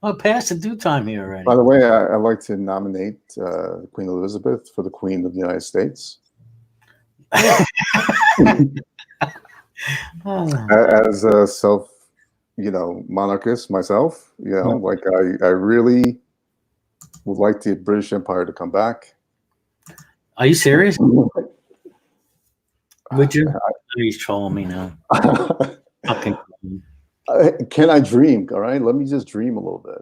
Well, past the due time here already. By the way, I'd like to nominate Queen Elizabeth for the Queen of the United States. As a monarchist myself, like I really would like the British Empire to come back. Are you serious? Would you? He's trolling me now. Fucking. Can I dream? All right, let me just dream a little bit.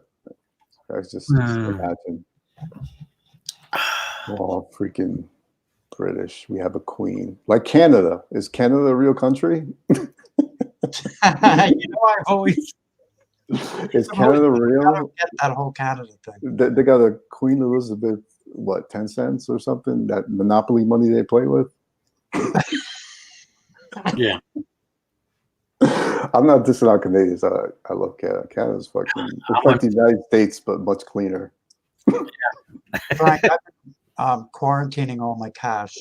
I just imagine. Oh, freaking British! We have a queen, like Canada. Is Canada a real country? I've always. Is Canada real? I don't get that whole Canada thing. They got a Queen Elizabeth, what, 10 cents or something? That Monopoly money they play with? Yeah. I'm not dissing out Canadians. I love Canada. Canada's fucking, it's like the United States, but much cleaner. Frank, I've been quarantining all my cash.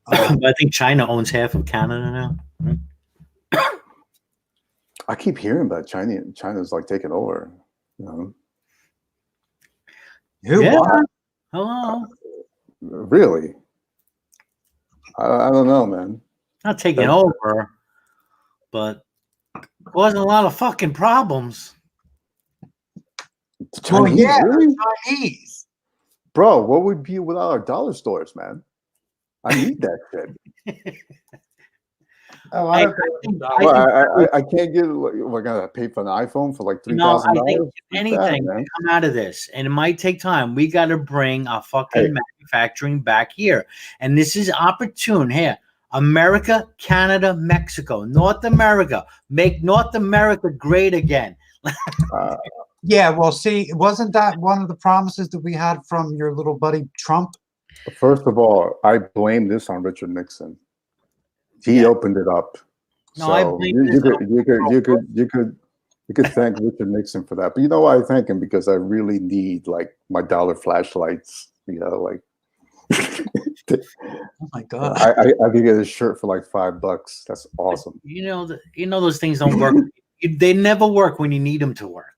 I think China owns half of Canada now. I keep hearing about China. China's like taking over. Who? Yeah. What? Hello. Really? I don't know, man. Not taking over, but causing a lot of fucking problems. Well, yeah, really? Chinese. Bro, what would be without our dollar stores, man? I need that shit. Oh, I can't get. We're gonna pay for an iPhone for like $3,000. No, I think anything can come out of this, and it might take time. We got to bring our fucking manufacturing back here, and this is opportune here. America, Canada, Mexico, North America. Make North America great again. Yeah, well, see, wasn't that one of the promises that we had from your little buddy Trump? First of all, I blame this on Richard Nixon. He opened it up. No, so I blame you could thank Richard Nixon for that. But you know why I thank him? Because I really need like my dollar flashlights. Like oh my god, I could get a shirt for like $5. That's awesome. Those things don't work. They never work when you need them to work,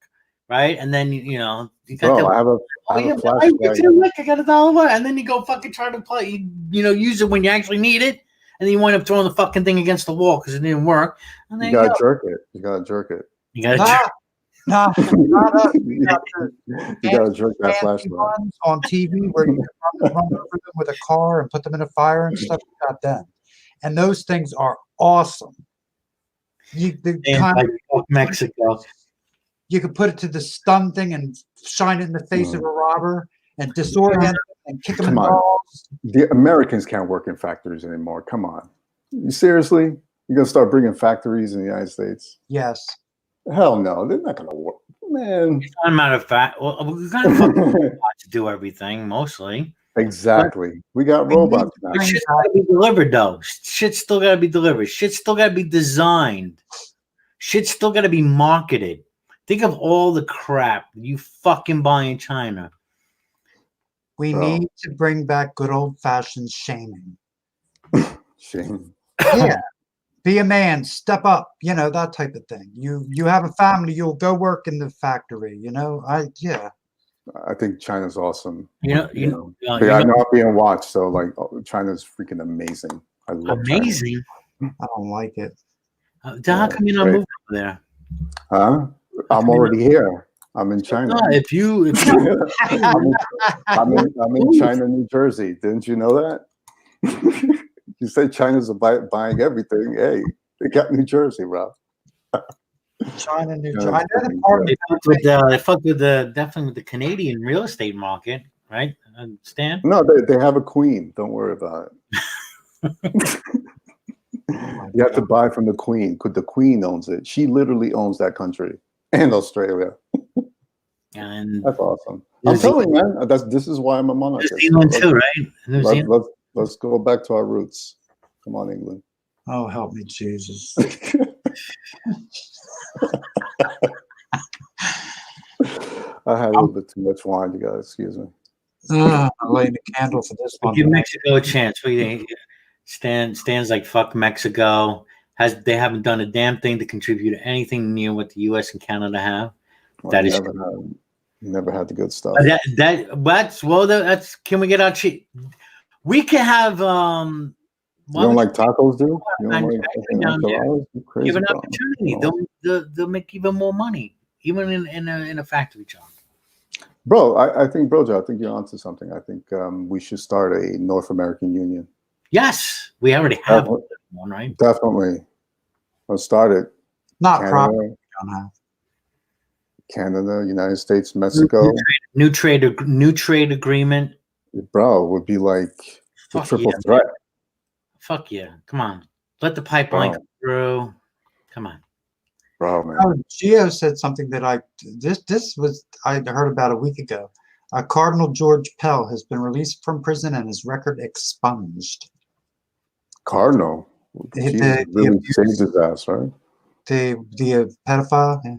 right? And then you got I have a flashlight. I got $1, and then you go fucking try to play. Use it when you actually need it. And then you wind up throwing the fucking thing against the wall because it didn't work. And then you gotta jerk it. You gotta jerk it. You gotta jerk that flashlight. On TV where you can run over them with a car and put them in a fire and stuff. We got them, and those things are awesome. Mexico. You could put it to the stun thing and shine it in the face of a robber and disorient them and kick them in the balls. The Americans can't work in factories anymore. Come on. You seriously? You're going to start bringing factories in the United States? Yes. Hell no. They're not going to work. Man. As a matter of fact, we're kind of fucking robots to do everything, mostly. Exactly. We got robots now. But shit's got to be delivered, though. Shit's still got to be delivered. Shit's still got to be designed. Shit's still got to be marketed. Think of all the crap you fucking buy in China. We need to bring back good old-fashioned shaming. Shame. Yeah. Be a man, step up, that type of thing. You have a family, you'll go work in the factory, I think China's awesome. I'm being watched, so like China's freaking amazing. I love amazing. China. I don't like it. How come you're not moving over there? Huh? I'm already here. I'm in China. No, if you I'm in China, New Jersey. Didn't you know that? You said China's buying everything. Hey, they got New Jersey, bro. China, New Jersey. They fucked with definitely with the Canadian real estate market, right? Stan? No, they have a queen. Don't worry about it. You have to buy from the queen because the queen owns it. She literally owns that country and Australia. And that's awesome. I'm telling you, man. This is why I'm a monarchist. New Zealand too, right? Let's go back to our roots. Come on, England. Oh, help me, Jesus. I had a little bit too much wine, you guys. Excuse me. I'm lighting a candle for this one. Give Mexico a chance. What do you think? Stan's like, fuck Mexico. They haven't done a damn thing to contribute to anything near what the U.S. and Canada have. Well, That you is never had the good stuff. That's can we get our cheap? We can have You don't like tacos, dude? You don't like fucking down there. enchiladas? You crazy, Give an bro. opportunity. No. They'll make even more money, even in a factory job. Bro, I think, Brojo, I think you're onto something. I think we should start a North American union. Yes, we already have one, right? Definitely. Let's start it. Not properly. Canada, United States, Mexico. New trade agreement. Bro, would be like the triple yeah, threat. Fuck yeah. Come on. Let the pipeline come through. Come on. Bro, man. Oh, Gio said something that I heard about a week ago. Cardinal George Pell has been released from prison and his record expunged. Cardinal? Jesus, really saved his ass, right? The pedophile? Yeah.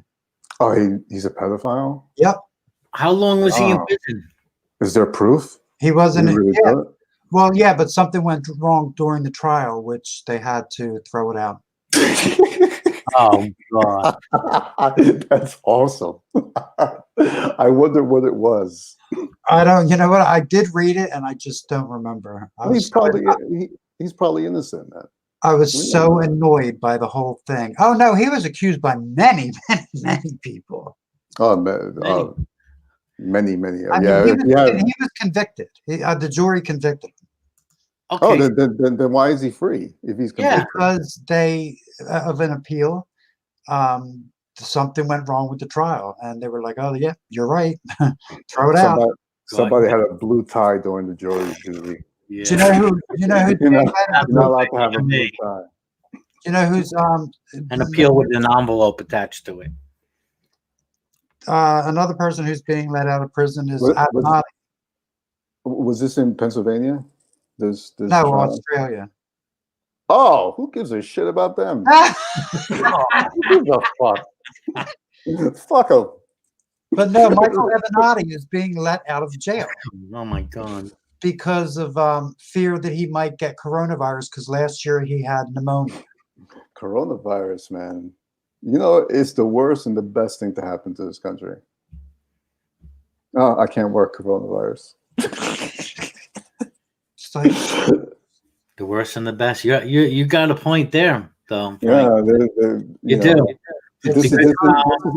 Oh, he's a pedophile? Yep. How long was he in prison? Is there proof? He wasn't. Really well, yeah, but something went wrong during the trial, which they had to throw it out. Oh God, that's awesome. I wonder what it was. I don't. You know what? I did read it, and I just don't remember. He's probably innocent, man. I was so annoyed by the whole thing. Oh no, he was accused by many people. Oh man, many. I mean, he was convicted. The jury convicted him. Okay. Oh, then why is he free if he's convicted? Yeah, because they of an appeal. Something went wrong with the trial, and they were like, "Oh yeah, you're right. Throw it out." Somebody had a blue tie during the jury's duty. Yeah. Do you know who? You're not allowed to have a blue tie. You know who's an appeal with an envelope attached to it. Another person who's being let out of prison is Abinati. Was this in Pennsylvania? This no, trial? Australia. Oh, who gives a shit about them? Who the fuck? Fuck them. But no, Michael Abinati is being let out of jail. Oh my God. Because of fear that he might get coronavirus, because last year he had pneumonia. Coronavirus, man. You know, it's the worst and the best thing to happen to this country. Oh, I can't work coronavirus. It's like the worst and the best. You got a point there, though. Yeah, you do. This is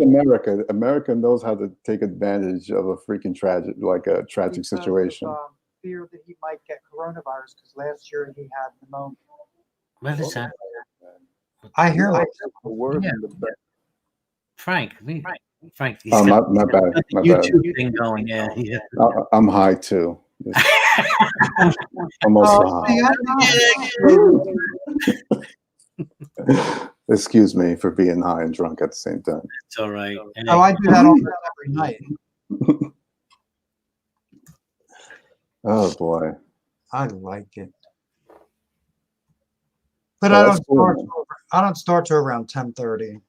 America. America knows how to take advantage of a freaking tragic situation. Fear that he might get coronavirus because last year he had pneumonia. What is that? I hear the worst and the best. Frank. Oh, my bad. My YouTube thing going. Yeah. I'm high too. I'm also high. Excuse me for being high and drunk at the same time. It's all right. Oh, I do that almost every night. Oh boy, I like it, but I don't start to around 10:30.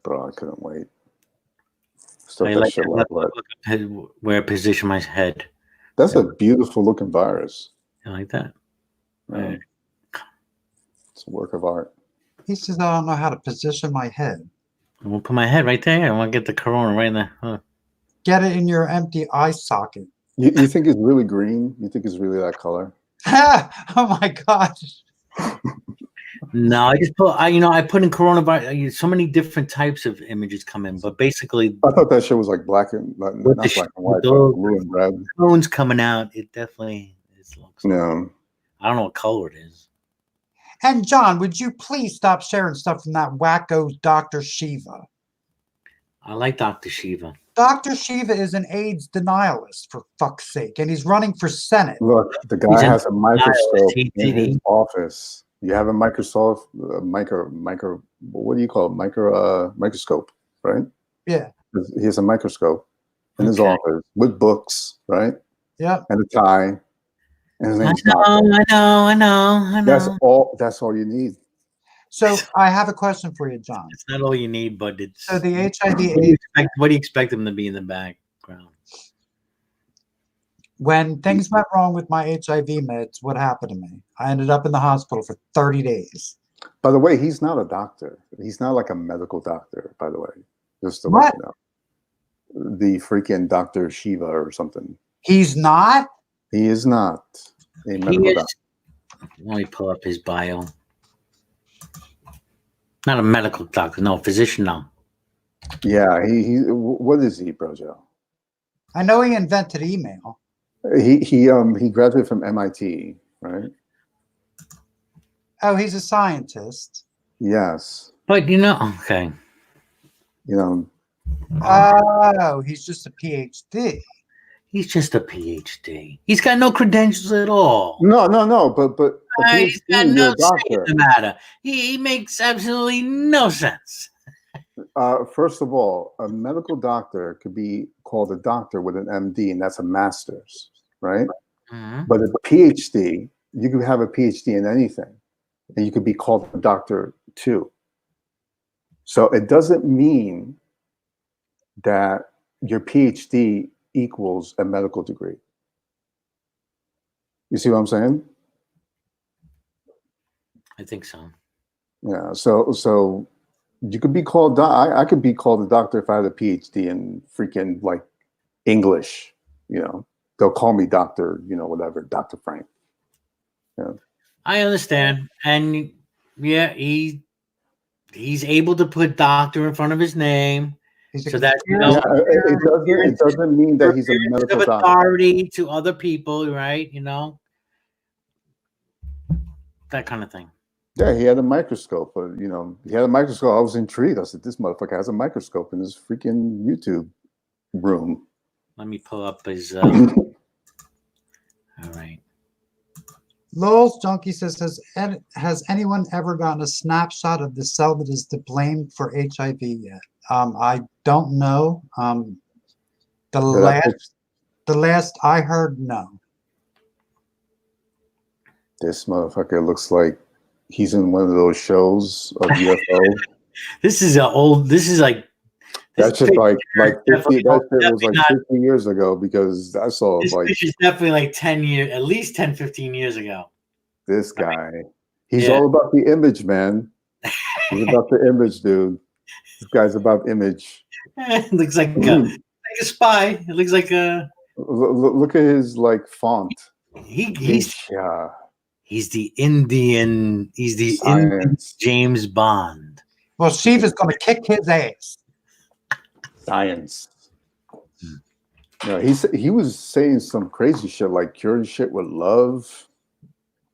Bro, I couldn't wait. Where I position my head. That's a beautiful looking virus. I like that. Right. It's a work of art. He says, I don't know how to position my head. I'm gonna put my head right there. I want to get the corona right in there. Huh. Get it in your empty eye socket. You think it's really green? You think it's really that color? Oh my gosh. No, I just I put in coronavirus. So many different types of images come in, but basically, I thought that shit was like black and not black and white, but blue and red. Tones coming out. It definitely is. Yeah. I don't know what color it is. And John, would you please stop sharing stuff from that wacko Dr. Shiva? I like Dr. Shiva. Dr. Shiva is an AIDS denialist, for fuck's sake, and he's running for Senate. Look, the guy has a microscope in his office. You have a Microsoft what do you call it? Microscope, right? Yeah. He has a microscope in his office with books, right? Yeah. And a tie. And his name's I know. That's all you need. So I have a question for you, John. It's not all you need, but it's. So the HIV/AIDS. What do you expect them to be in the background? When things went wrong with my HIV meds, what happened to me? I ended up in the hospital for 30 days. By the way, he's not a doctor. He's not like a medical doctor, by the way. Just to What? let you know. The freaking Dr. Shiva or something. He's not? He is not a medical doctor. Let me pull up his bio. Not a medical doctor, no, physician, no. Yeah, he what is he, Brojo? I know he invented email. He graduated from MIT, right? Oh, he's a scientist. Yes. But okay. You know, Oh, he's just a PhD. He's just a PhD. He's got no credentials at all. no, but a He's got PhD, no you're a say doctor. in the matter. He makes absolutely no sense. First of all, a medical doctor could be called a doctor with an MD, and that's a master's, right? Mm-hmm. But a PhD, you could have a PhD in anything, and you could be called a doctor too. So it doesn't mean that your PhD equals a medical degree. You see what I'm saying? I think so. Yeah. So you could be called. I could be called a doctor if I had a PhD in freaking like English. They'll call me doctor. Whatever, Dr. Frank. Yeah. I understand, and yeah, he's able to put doctor in front of his name, so that it doesn't mean that he's a medical of doctor. authority to other people, right? That kind of thing. Yeah, he had a microscope, but he had a microscope. I was intrigued. I said, "This motherfucker has a microscope in his freaking YouTube room." Let me pull up his. All right. Lowell's Junkie says, has anyone ever gotten a snapshot of the cell that is to blame for HIV yet? I don't know. The last I heard, no. This motherfucker looks like he's in one of those shows of UFO. This is like. That's just like 50. That shit was like 50 years ago because I saw this like. This is definitely like 10 years, at least 10, 15 years ago. This guy, he's all about the image, man. He's about the image, dude. This guy's about image. It looks like a spy. It looks like a. Look at his like font. He's the Indian. He's the Indian James Bond. Well, Shiva's going to kick his ass. Science. He was saying some crazy shit like curing shit with love.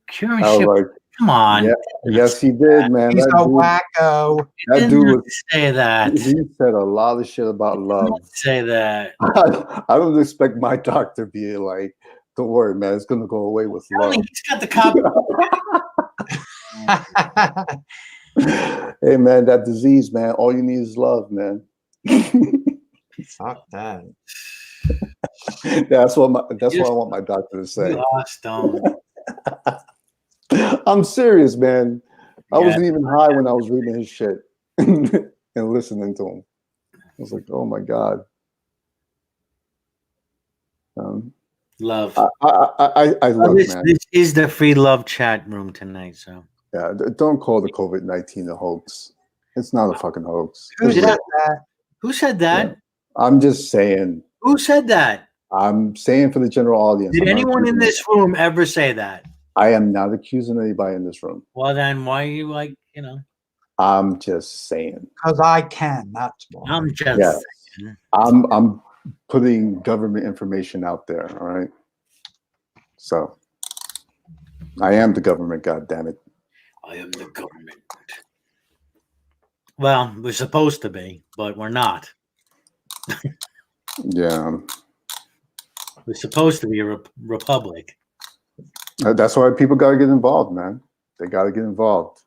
Curing shit. Like, come on. Yeah, yes, he did, man. He's a wacko. That dude was say that. He said a lot of shit about love. Say that. I don't expect my doctor to be like, "Don't worry, man. It's gonna go away with love." He's got the copy. Hey, man, that disease, man. All you need is love, man. Fuck that. That's what I want my doctor to say. You are stoned. I'm serious, man. I wasn't even high when I was reading his shit and listening to him. I was like, oh my God. Love. I love, man. This is the free love chat room tonight, so. Yeah, don't call the COVID-19 a hoax. It's not a fucking hoax. Who said that? Who said that? Yeah. I'm just saying. Who said that? I'm saying for the general audience. Did anyone in this room ever say that? I am not accusing anybody in this room. Well, then why are you like, I'm just saying. Because I can. That's why. I'm just saying. I'm putting government information out there, all right? So, I am the government, goddammit. I am the government. Well, we're supposed to be, but we're not. Yeah. We're supposed to be a republic. That's why people got to get involved, man. They got to get involved.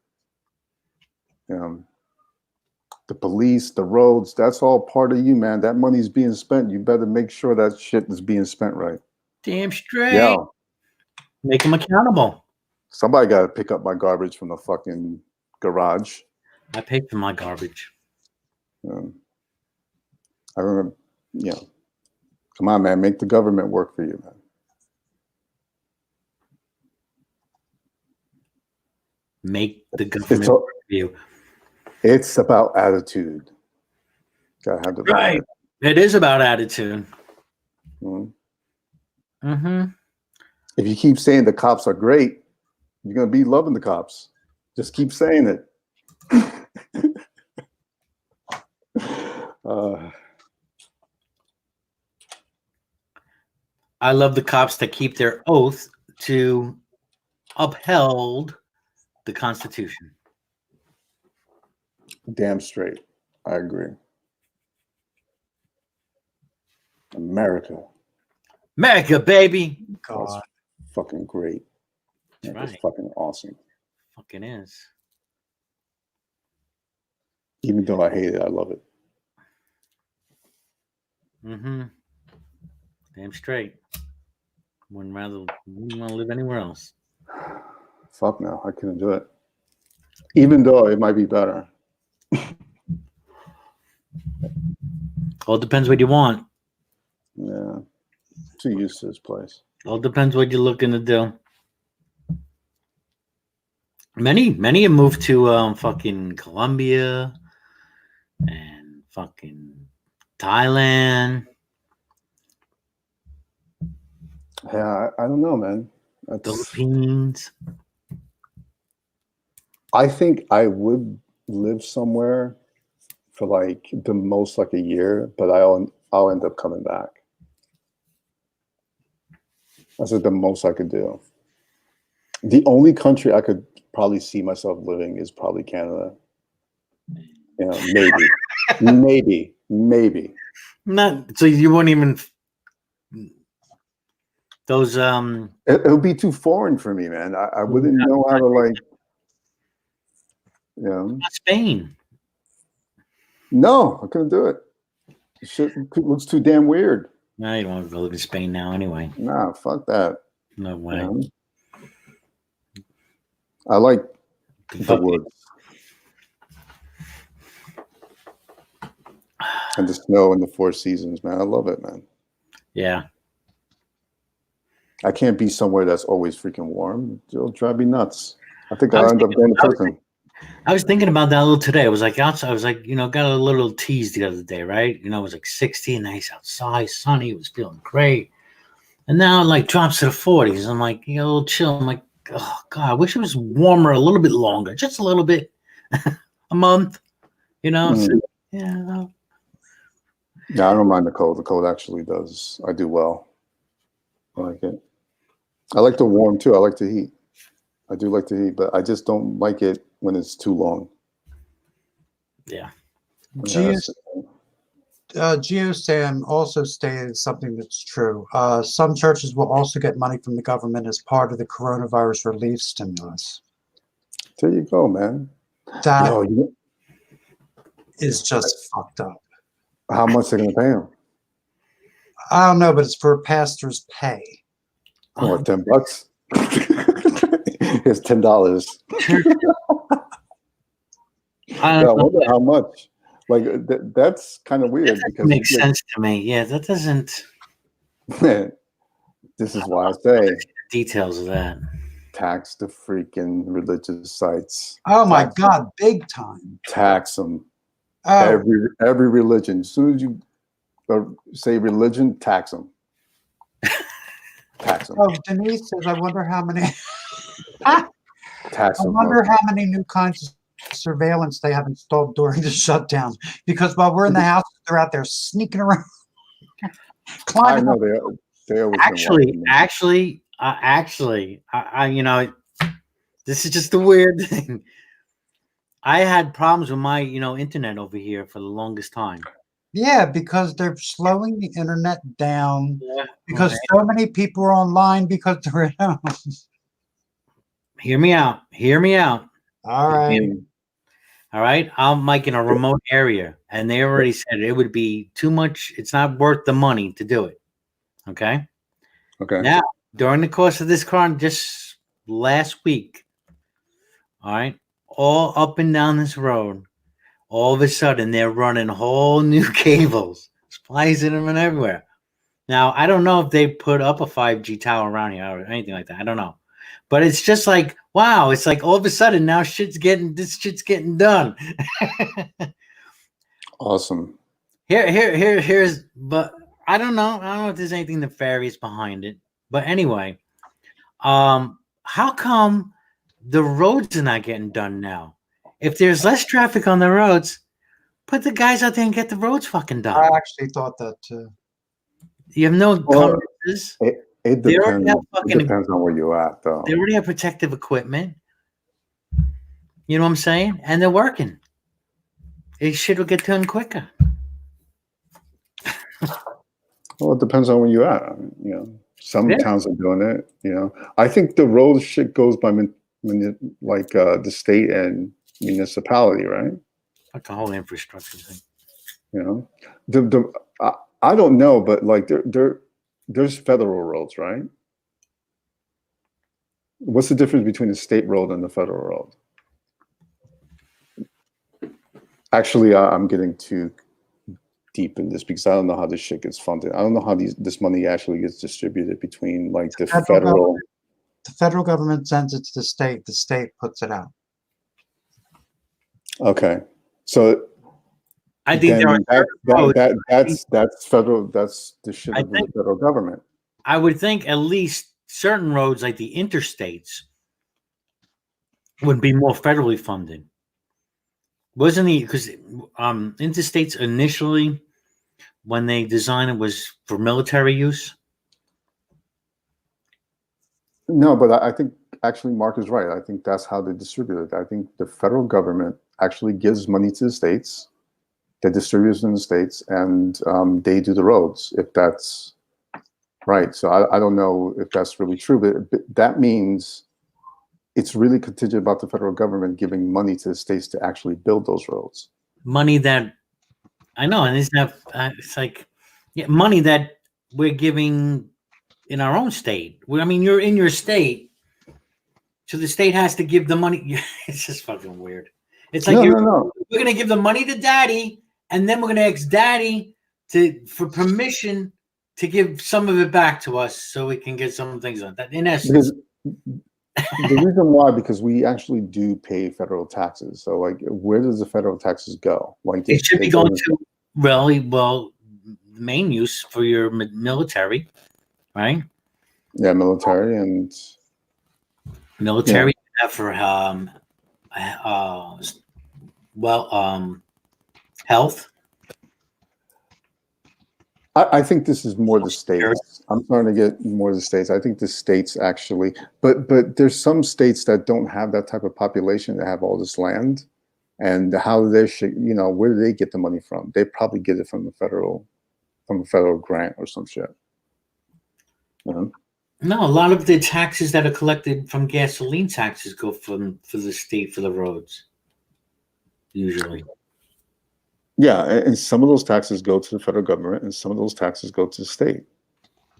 The police, the roads, that's all part of you, man. That money's being spent. You better make sure that shit is being spent right. Damn straight. Yeah. Make them accountable. Somebody got to pick up my garbage from the fucking garage. I pay for my garbage. I remember, come on, man, make the government work for you, man. Make the government work for you. It's about attitude. Gotta have the right. It is about attitude. Mm-hmm. If you keep saying the cops are great, you're gonna be loving the cops. Just keep saying it. I love the cops that keep their oath to upheld the Constitution. Damn straight. I agree. America, baby. God. That's fucking great. That's right. Fucking awesome. Fucking is. Even though I hate it, I love it. Mm-hmm. Damn straight. Wouldn't want to live anywhere else. Fuck no, I couldn't do it. Even though it might be better. All depends what you want. Yeah. Too used to this place. All depends what you're looking to do. Many have moved to fucking Colombia and fucking Thailand. Yeah, I don't know, man. Philippines. I think I would live somewhere for like the most like a year, but I'll end up coming back. That's like the most I could do. The only country I could probably see myself living is probably Canada. You know, maybe. Not so you won't even those it would be too foreign for me, man. I wouldn't know how to like Spain. No, I couldn't do it. Shit looks too damn weird. No, you don't want to go live in Spain now anyway. Nah, fuck that. No way. I like the woods. And the snow and the 4 seasons, man. I love it, man. Yeah. I can't be somewhere that's always freaking warm. It'll drive me nuts. I think I'll end up going to prison. I was thinking about that a little today. I was like outside. I was like, got a little tease the other day, right? It was like 60, nice outside, sunny. It was feeling great. And now it like drops to the 40s. I'm like, a little chill. I'm like, oh God, I wish it was warmer a little bit longer, just a little bit, a month. So, yeah. Yeah, I don't mind the cold. The cold actually does. I do well. I like it. I like the warm too. I like the heat. I do like the heat, but I just don't like it when it's too long. Yeah. GeoSam also stated something that's true. Some churches will also get money from the government as part of the coronavirus relief stimulus. There you go, man. That is just fucked up. How much are they going to pay them? I don't know, but it's for pastors' pay. Oh, $10? Here's $10. I wonder how much. Like that's kind of weird because makes sense to me. Yeah, that doesn't. This is why I say details of that. Tax the freaking religious sites. Oh my God, big time. Tax them. Oh. Every religion. As soon as you say religion, tax them. Tax them. Oh, Denise says, I wonder how many. Tax them. I wonder how many new kinds of surveillance they have installed during the shutdown. Because while we're in the house, they're out there sneaking around. I know they always actually, this is just a weird thing. I had problems with my, internet over here for the longest time. Yeah, because they're slowing the internet down because so many people are online because they're at home. Hear me out. All right. All right. I'm like in a remote area, and they already said it would be too much. It's not worth the money to do it. Okay. Now, during the course of this car, just last week, all right, all up and down this road, all of a sudden they're running whole new cables, splicing them in everywhere. Now, I don't know if they put up a 5G tower around here or anything like that. I don't know. But it's just like, wow, it's like all of a sudden now shit's getting done. Awesome. Here's, but I don't know if there's anything nefarious behind it. But anyway, how come the roads are not getting done now? If there's less traffic on the roads, put the guys out there and get the roads fucking done. I actually thought that too. You have no comments. It depends. It depends on where you're at, though. They already have protective equipment. You know what I'm saying? And they're working. It shit will get done quicker. Well, it depends on where you're at. You know, some towns are doing it. You know, I think the road shit goes by the state and municipality, right? Like the whole infrastructure thing. You know, I don't know, but like there's federal roads, right? What's the difference between the state road and the federal road? Actually, I'm getting too deep in this because I don't know how this shit gets funded. I don't know how this money actually gets distributed between like the federal. The federal government sends it to the state puts it out. Okay, so I think that's federal. That's the shit of the federal government. I would think at least certain roads like the interstates would be more federally funded. Wasn't he? Because interstates initially, when they designed it, was for military use. No, but I think actually Mark is right. I think that's how they distribute it. I think the federal government actually gives money to the states, they distribute it in the states, and they do the roads, if that's right. So I don't know if that's really true, but that means it's really contingent about the federal government giving money to the states to actually build those roads. Money that I know, and it's like money that we're giving in our own state. I mean, you're in your state, so the state has to give the money. It's just fucking weird. It's like we're going to give the money to daddy, and then we're going to ask daddy for permission to give some of it back to us so we can get some things on that. In essence, the reason why, because we actually do pay federal taxes. So, like, where does the federal taxes go? Like, it should be going to the main use for your military, right? Yeah, military and military for health. I think this is more the states. I'm starting to get more the states. I think the states actually, but there's some states that don't have that type of population that have all this land, and how they should, where do they get the money from? They probably get it from a federal grant or some shit. No, a lot of the taxes that are collected from gasoline taxes go for the state for the roads, usually. Yeah, and some of those taxes go to the federal government, and some of those taxes go to the state.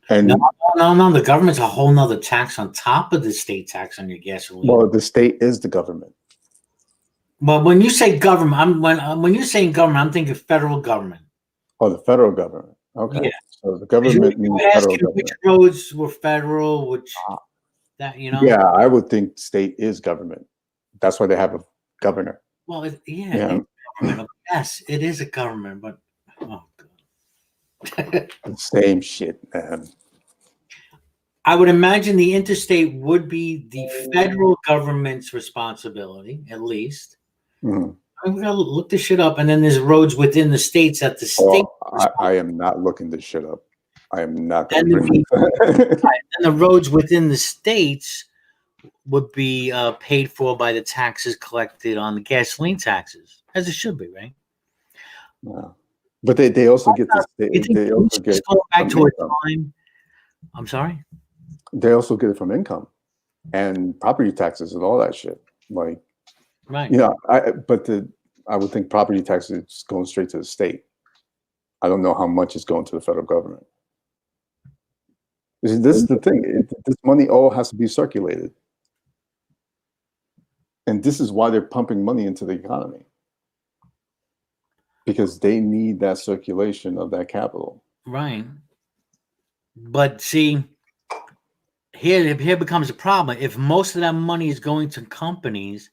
And no, the government's a whole nother tax on top of the state tax on your gasoline. Well, the state is the government. Well, when you say government, when you're saying government, I'm thinking federal government. Oh, the federal government. Okay. Yeah. So the government means federal government. Which roads were federal, which Yeah, I would think state is government. That's why they have a governor. Well, government. Yes, it is a government, but oh god. Same shit, man. I would imagine the interstate would be the federal government's responsibility, at least. Mm-hmm. We gotta look this shit up, and then there's roads within the states that the state. I am not looking this shit up. I am not going to bring and the roads within the states would be paid for by the taxes collected on the gasoline taxes, as it should be, right? Yeah. But they also get this. They also get back to a time. I'm sorry. They also get it from income and property taxes and all that shit. Like, right? I would think property taxes is going straight to the state. I don't know how much is going to the federal government. This is the thing. This money all has to be circulated. And this is why they're pumping money into the economy. Because they need that circulation of that capital. Right. But see, here becomes a problem. If most of that money is going to companies,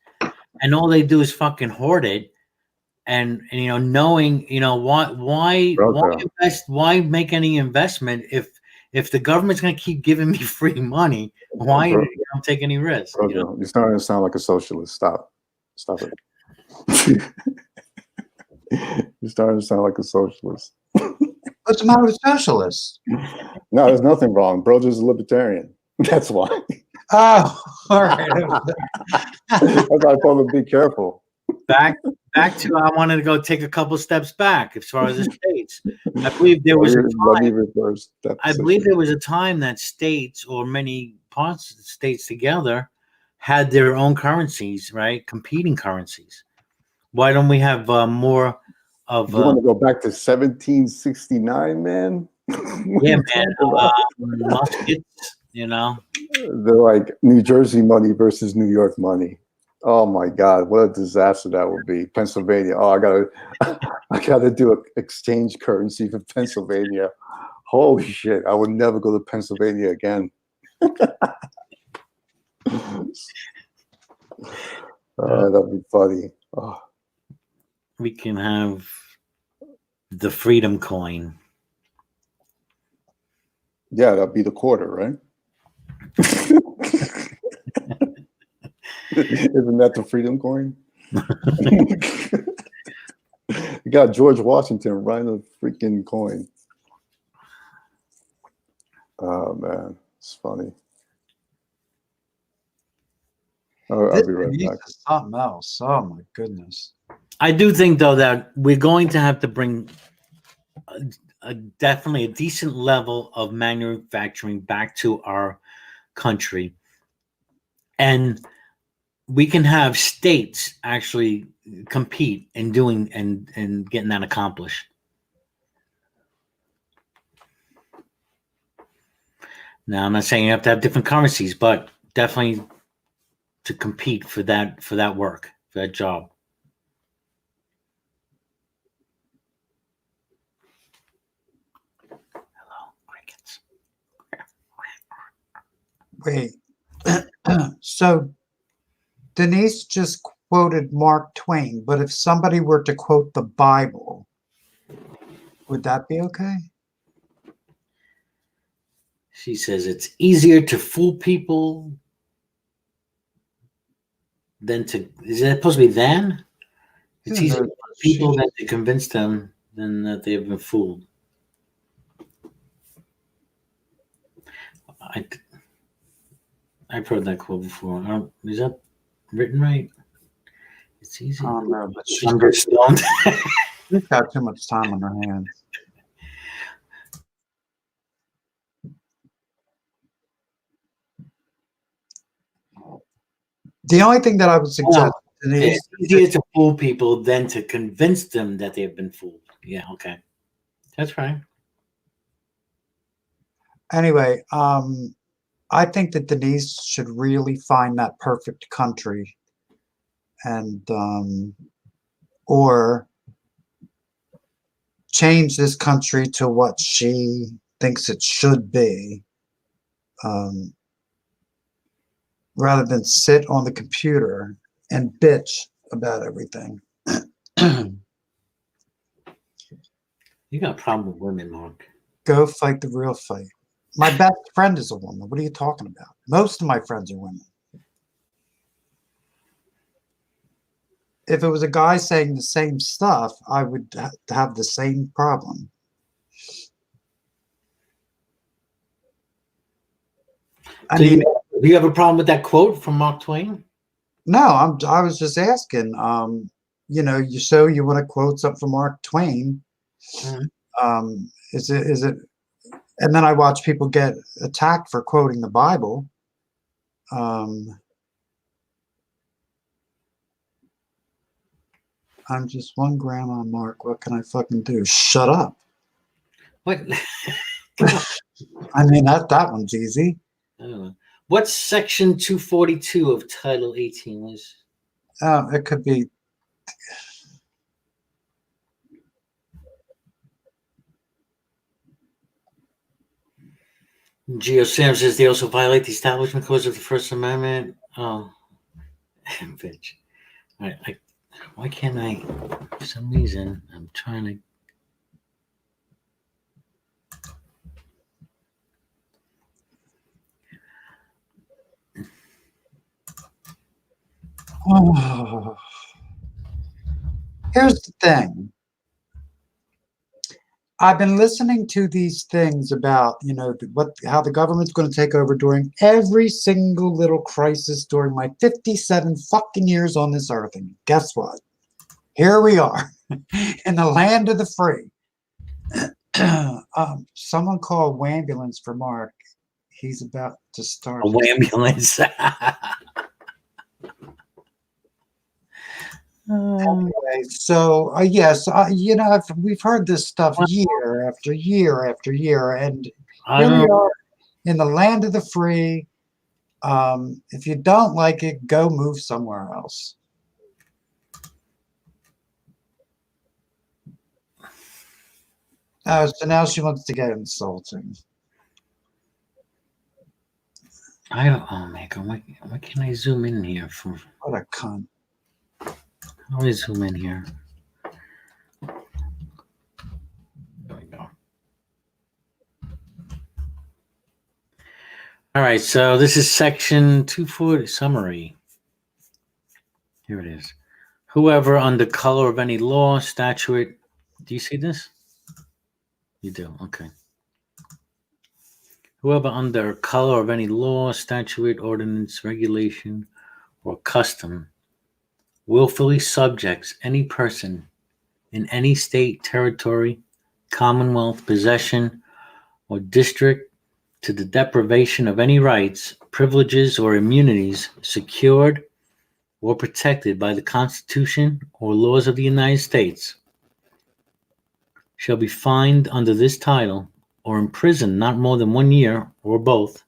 and all they do is fucking hoard it, and knowing why Brother, invest? Why make any investment if the government's going to keep giving me free money? Why don't take any risk? brother, you're starting to sound like a socialist. Stop it. You're starting to sound like a socialist. What's the matter with socialists? No, there's nothing wrong. Bro, just a libertarian. That's why. Oh, all right. That's why I told him be careful. Back to I wanted to go take a couple steps back as far as the states. I believe there was a time. I believe there was a time that states, or many parts of the states together, had their own currencies, right? Competing currencies. Why don't we have more of? You want to go back to 1769, man? Yeah, man. Muskets, They're like New Jersey money versus New York money. Oh my God, what a disaster that would be. Pennsylvania. Oh, I gotta do an exchange currency for Pennsylvania. Holy shit, I would never go to Pennsylvania again. That'd be funny. Oh. We can have the freedom coin. Yeah, that'd be the quarter, right? Isn't that the freedom coin? You got George Washington riding a freaking coin. Oh man, it's funny. I'll be right back. Something else. Oh my goodness. I do think though that we're going to have to bring definitely a decent level of manufacturing back to our country, and we can have states actually compete in doing and getting that accomplished. Now, I'm not saying you have to have different currencies, but definitely to compete for that work, for that job. Hello, crickets. Wait. So Denise just quoted Mark Twain, but if somebody were to quote the Bible, would that be okay? She says it's easier to fool people than to. Is it supposed to be then? It's easier to fool people than to convince them than that they have been fooled. I've heard that quote before. Is that written right? It's easy. I don't know, but she's got too much time on her hands. The only thing that I would suggest is it's easier to fool people than to convince them that they have been fooled. Yeah, okay. That's right. Anyway, I think that Denise should really find that perfect country and or change this country to what she thinks it should be, rather than sit on the computer and bitch about everything. You got a problem with women, Mark. Go fight the real fight. My best friend is a woman. What are you talking about? Most of my friends are women. If it was a guy saying the same stuff, I would have the same problem. Do you have a problem with that quote from Mark Twain? No, I was just asking. You want to quote something from Mark Twain? Mm-hmm. Is it? And then I watch people get attacked for quoting the Bible. I'm just 1 grandma, Mark. What can I fucking do? Shut up. What? I mean, that one's easy. I don't know. What's section 242 of Title 18 was? It could be. Geo Sam says they also violate the establishment clause of the First Amendment. Oh, bitch. Why can't I? For some reason, I'm trying to. Here's the thing. I've been listening to these things about, how the government's going to take over during every single little crisis during my 57 fucking years on this earth. And guess what? Here we are in the land of the free. Someone call Wambulance for Mark. He's about to start. A Wambulance. Anyway, so yes, we've heard this stuff year after year after year, and here we are in the land of the free. If you don't like it, go move somewhere else. So now she wants to get insulting. I don't. Oh my god! Why can't I zoom in here? What a cunt! How do I zoom in here? There we go. All right, so this is section 240 summary. Here it is. Whoever under color of any law, statute. Do you see this? You do. Okay. Whoever under color of any law, statute, ordinance, regulation, or custom willfully subjects any person in any state, territory, commonwealth, possession, or district to the deprivation of any rights, privileges, or immunities secured or protected by the Constitution or laws of the United States shall be fined under this title or imprisoned not more than 1 year or both.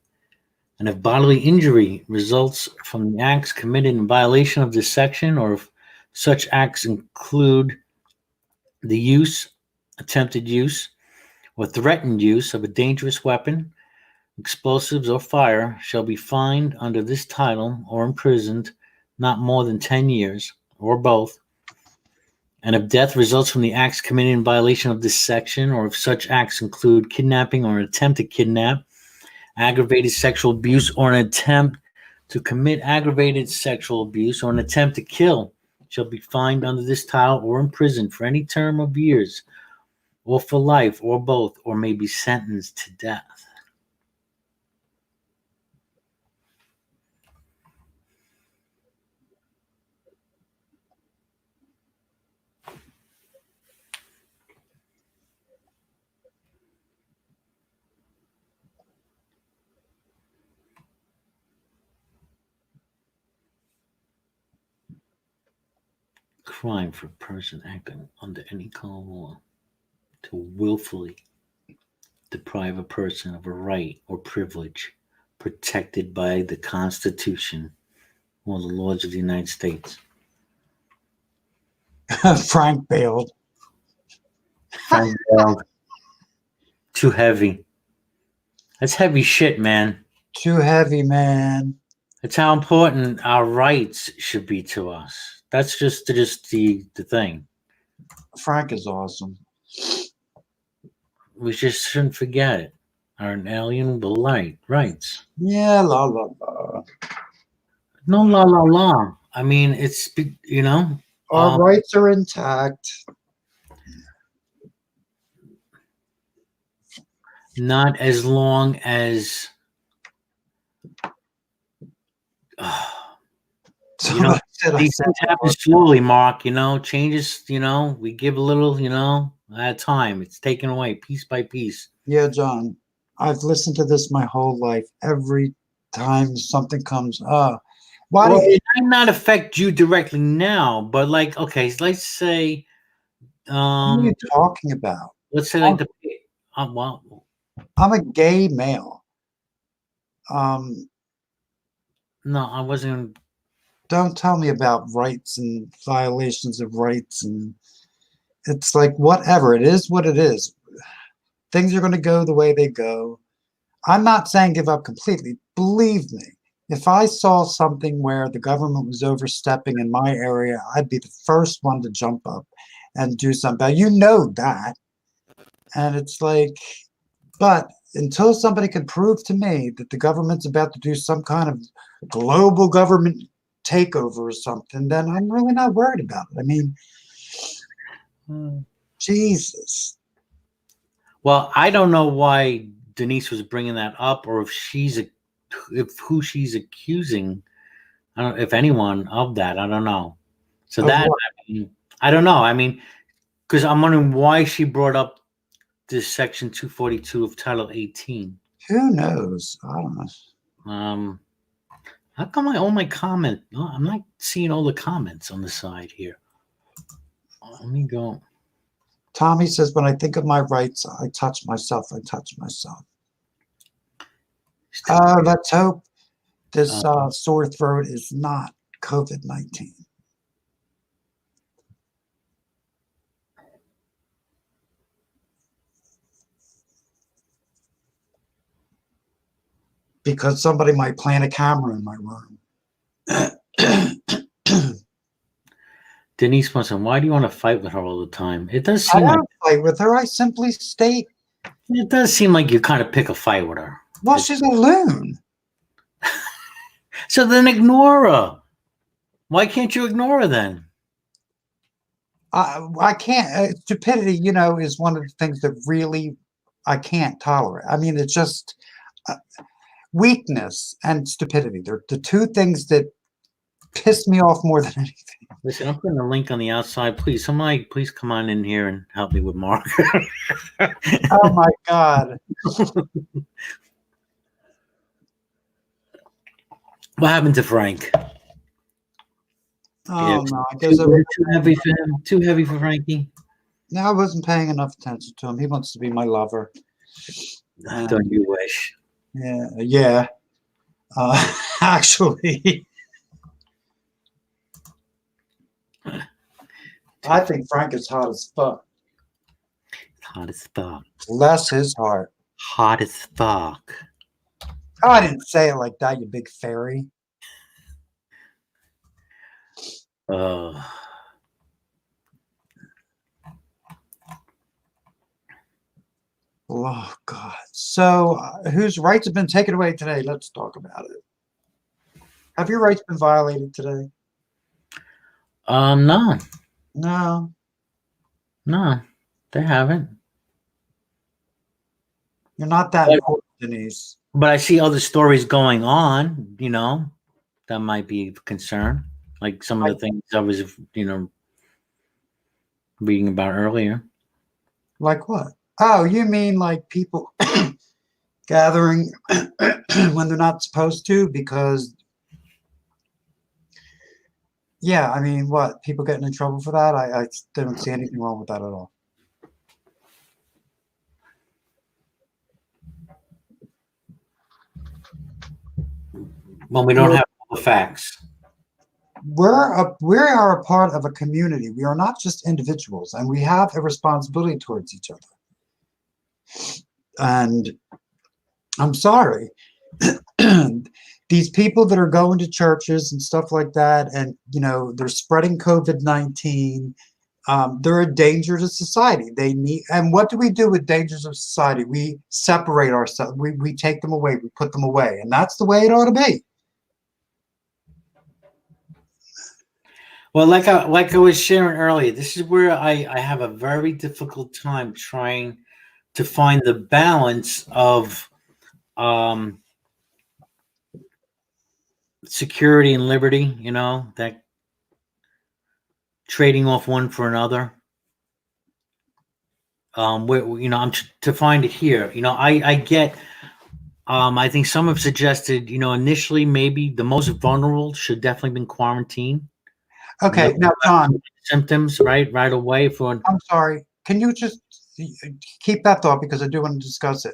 And if bodily injury results from the acts committed in violation of this section, or if such acts include the use, attempted use, or threatened use of a dangerous weapon, explosives, or fire, shall be fined under this title or imprisoned not more than 10 years or both. And if death results from the acts committed in violation of this section, or if such acts include kidnapping or an attempt to kidnap, aggravated sexual abuse, or an attempt to commit aggravated sexual abuse, or an attempt to kill, shall be fined under this title or imprisoned for any term of years, or for life, or both, or may be sentenced to death. Crime for a person acting under any common law to willfully deprive a person of a right or privilege protected by the Constitution or the laws of the United States. Frank bailed. Too heavy. That's heavy shit, man. Too heavy, man. It's how important our rights should be to us. That's just the thing. Frank is awesome. We just shouldn't forget it. Our inalienable rights. Yeah, la la la. No la la la. I mean, it's, our rights are intact. Not as long as these things happen slowly, Mark. Changes, we give a little, at a time. It's taken away piece by piece. Yeah, John, I've listened to this my whole life. Every time something comes up, it might not affect you directly now, but okay, let's say, what are you talking about? Let's say I'm a gay male. No, I wasn't. Don't tell me about rights and violations of rights, and it's like whatever. It is what it is. Things are going to go the way they go. I'm not saying give up completely. Believe me, if I saw something where the government was overstepping in my area, I'd be the first one to jump up and do something. You know that. And it's like, but until somebody can prove to me that the government's about to do some kind of global government takeover or something, then I'm really not worried about it. I mean, Jesus. Well, I don't know why Denise was bringing that up, or if who she's accusing. I don't, if anyone of that. I don't know. So I don't know. I mean, because I'm wondering why she brought up this section 242 of Title 18. Who knows? I don't know. How come all my comment? I'm not seeing all the comments on the side here. Let me go. Tommy says, when I think of my rights, I touch myself. I touch myself. Let's hope this sore throat is not COVID-19. Because somebody might plant a camera in my room. Denise Munson, why do you want to fight with her all the time? It does I seem don't fight with her. I simply state. It does seem like you kind of pick a fight with her. Well, she's a loon. So then ignore her. Why can't you ignore her then? I can't. Stupidity, is one of the things that really I can't tolerate. I mean, it's just weakness and stupidity. They're the two things that piss me off more than anything. Listen, I'm putting a link on the outside. Please, somebody, please come on in here and help me with Mark. Oh my God. What happened to Frank? Oh no, I guess too heavy for him. Too heavy for Frankie. No, I wasn't paying enough attention to him. He wants to be my lover. Don't you wish? Yeah. Actually, I think Frank is hot as fuck. Hot as fuck. Bless his heart. Hot as fuck. Oh, I didn't say it like that, you big fairy. Oh God. So whose rights have been taken away today? Let's talk about it. Have your rights been violated today? No, they haven't. You're not that important, Denise. But I see other stories going on, that might be of concern. Like some of the things I was, reading about earlier. Like what? Oh, you mean like people gathering when they're not supposed to? Because, yeah, I mean, what? People getting in trouble for that? I don't see anything wrong with that at all. Well, we don't have all the facts. We are a part of a community. We are not just individuals, and we have a responsibility towards each other. And I'm sorry, these people that are going to churches and stuff like that, and they're spreading COVID-19. They're a danger to society. And what do we do with dangers of society? We separate ourselves. We take them away. We put them away, and that's the way it ought to be. Well, like I was sharing earlier, this is where I have a very difficult time trying to find the balance of security and liberty, that trading off one for another. I'm to find it here. I get. I think some have suggested, initially maybe the most vulnerable should definitely been quarantined. Okay, now John, symptoms right away for. I'm sorry. Can you just keep that thought, because I do want to discuss it.